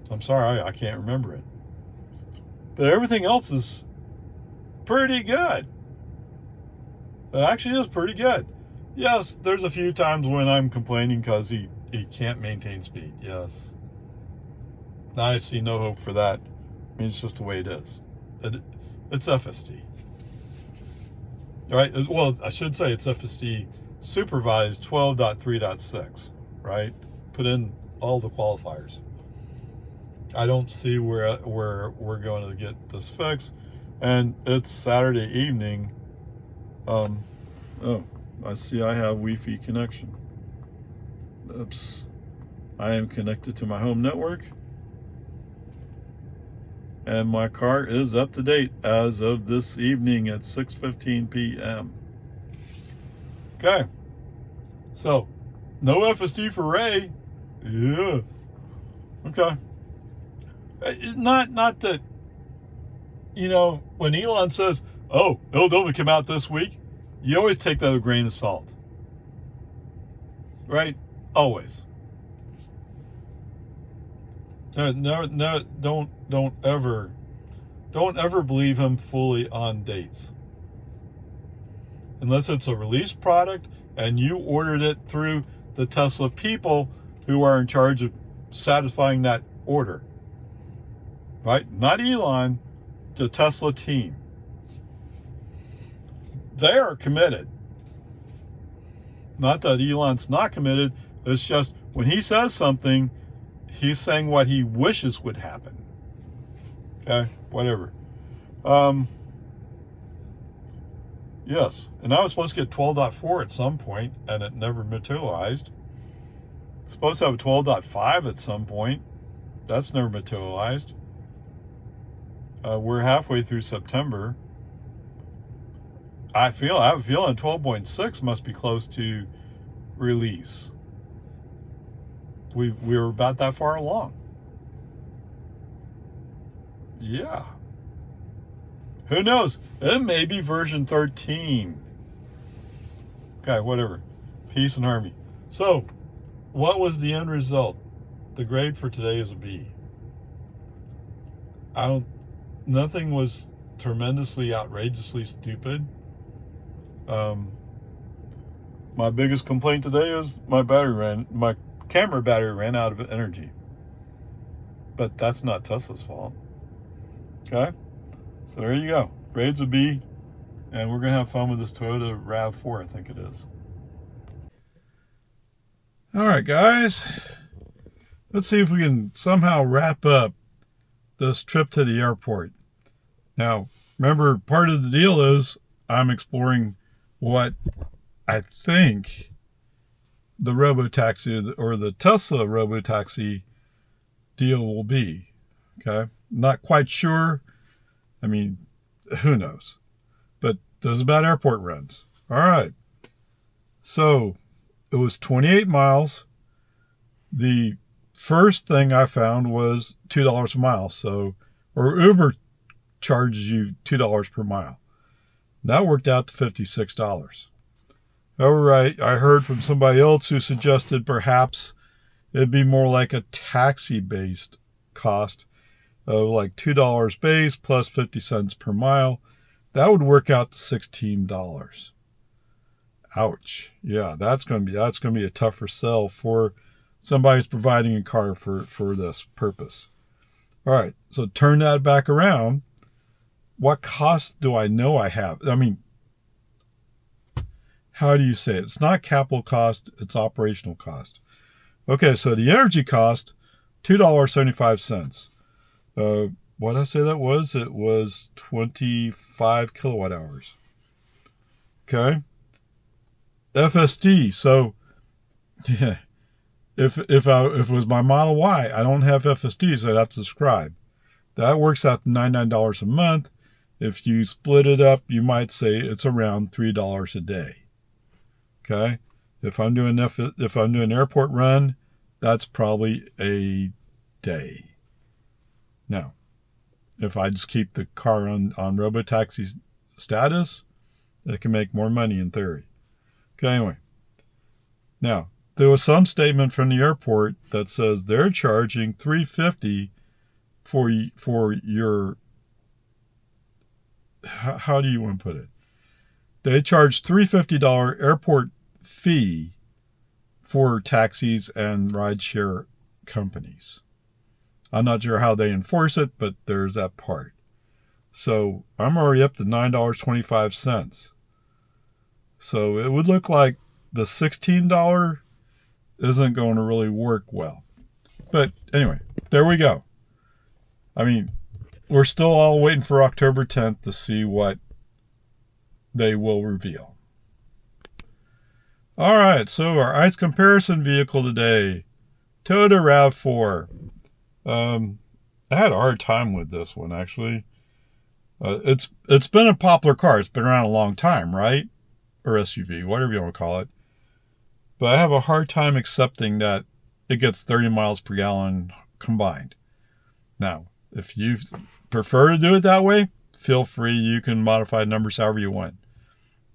I'm sorry, I can't remember it. But everything else is pretty good. It actually is pretty good. Yes, there's a few times when I'm complaining because he can't maintain speed. Yes. I see no hope for that. I mean, it's just the way it is. It's FSD. Right? Well, I should say it's FSD supervised 12.3.6, right? Put in all the qualifiers. I don't see where we're going to get this fixed. And it's Saturday evening. Oh, I see I have Wi-Fi connection. Oops. I am connected to my home network. And my car is up to date as of this evening at 6:15 p.m. Okay. So, no FSD for Ray. Yeah. Okay. Not that, you know, when Elon says, oh, it'll only come out this week, you always take that with a grain of salt. Right? Always. No, don't ever believe him fully on dates. Unless it's a released product and you ordered it through the Tesla people who are in charge of satisfying that order. Right? Not Elon, the Tesla team. They are committed. Not that Elon's not committed. It's just when he says something, he's saying what he wishes would happen. Okay, whatever. Yes, and I was supposed to get 12.4 at some point, and it never materialized. Supposed to have a 12.5 at some point. That's never materialized. We're halfway through September. I have a feeling 12.6 must be close to release. We were about that far along. Yeah. Who knows? It may be version 13. Okay, whatever. Peace and harmony. So, what was the end result? The grade for today is a B. Nothing was tremendously, outrageously stupid. My biggest complaint today is my camera battery ran out of energy. But that's not Tesla's fault. Okay? So there you go. Grades a B. And we're going to have fun with this Toyota RAV4, I think it is. Alright, guys. Let's see if we can somehow wrap up this trip to the airport. Now, remember, part of the deal is I'm exploring what I think the robotaxi or the Tesla robotaxi deal will be. Okay? Not quite sure. I mean, who knows? But those about airport runs. All right. So it was 28 miles. The first thing I found was $2 a mile. So, or Uber charges you $2 per mile. That worked out to $56. All right. I heard from somebody else who suggested perhaps it'd be more like a taxi-based cost. of like $2 base plus 50 cents per mile. That would work out to $16. Ouch. Yeah, that's going to be a tougher sell for somebody who's providing a car for this purpose. All right, so turn that back around. What cost do I know I have? I mean, how do you say it? It's not capital cost, it's operational cost. Okay, so the energy cost, $2.75. What did I say that was? It was 25 kilowatt hours. Okay. FSD. So, yeah, if it was my Model Y, I don't have FSD, so I'd have to subscribe. That works out to $99 a month. If you split it up, you might say it's around $3 a day. Okay. If I'm doing an airport run, that's probably a day. Now, if I just keep the car on robotaxi status, it can make more money in theory. Okay, anyway. Now, there was some statement from the airport that says they're charging $350 for your, how do you want to put it? They charge $350 airport fee for taxis and rideshare companies. I'm not sure how they enforce it, but there's that part. So I'm already up to $9.25. So it would look like the $16 isn't going to really work well. But anyway, there we go. I mean, we're still all waiting for October 10th to see what they will reveal. All right, so our ICE comparison vehicle today, Toyota RAV4. I had a hard time with this one, actually. It's been a popular car. It's been around a long time, right? Or SUV, whatever you want to call it. But I have a hard time accepting that it gets 30 miles per gallon combined. Now, if you prefer to do it that way, feel free. You can modify numbers however you want.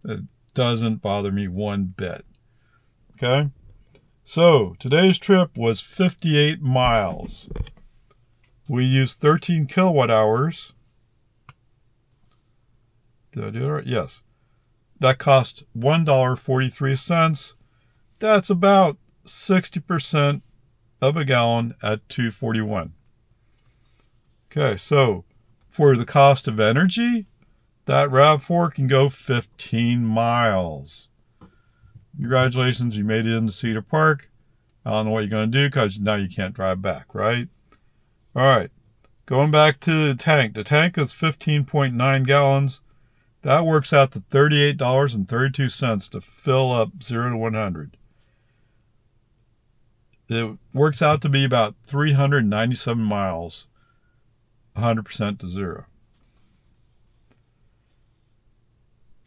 It doesn't bother me one bit. Okay? So, today's trip was 58 miles. We used 13 kilowatt hours. Did I do it right? Yes. That cost $1.43. That's about 60% of a gallon at $2.41. Okay, so for the cost of energy, that RAV4 can go 15 miles. Congratulations, you made it into Cedar Park. I don't know what you're going to do because now you can't drive back, right? All right, going back to the tank. The tank is 15.9 gallons. That works out to $38.32 to fill up 0 to 100. It works out to be about 397 miles, 100% to 0.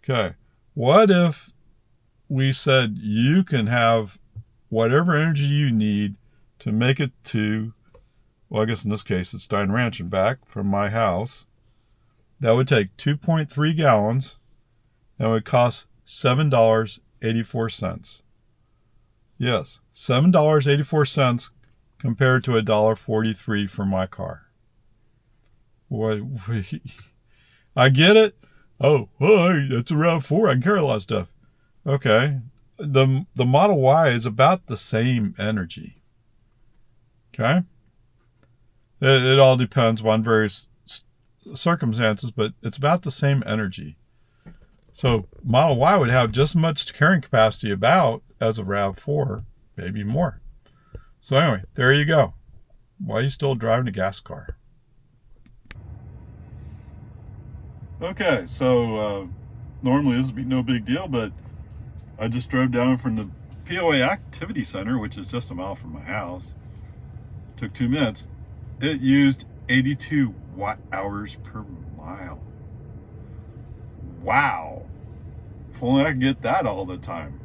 Okay, what if we said you can have whatever energy you need to make it to, well, I guess in this case it's Stein Ranch and back from my house. That would take 2.3 gallons and would cost $7.84. Yes, $7.84 compared to $1.43 for my car. What? I get it. Oh, it's a RAV4. I can carry a lot of stuff. Okay. The Model Y is about the same energy. Okay? It all depends on various circumstances, but it's about the same energy. So Model Y would have just as much carrying capacity about as a RAV4, maybe more. So anyway, there you go. Why are you still driving a gas car? Okay, so normally this would be no big deal, but I just drove down from the POA Activity Center, which is just a mile from my house. Took 2 minutes. It used 82 watt hours per mile. Wow. If only I could get that all the time.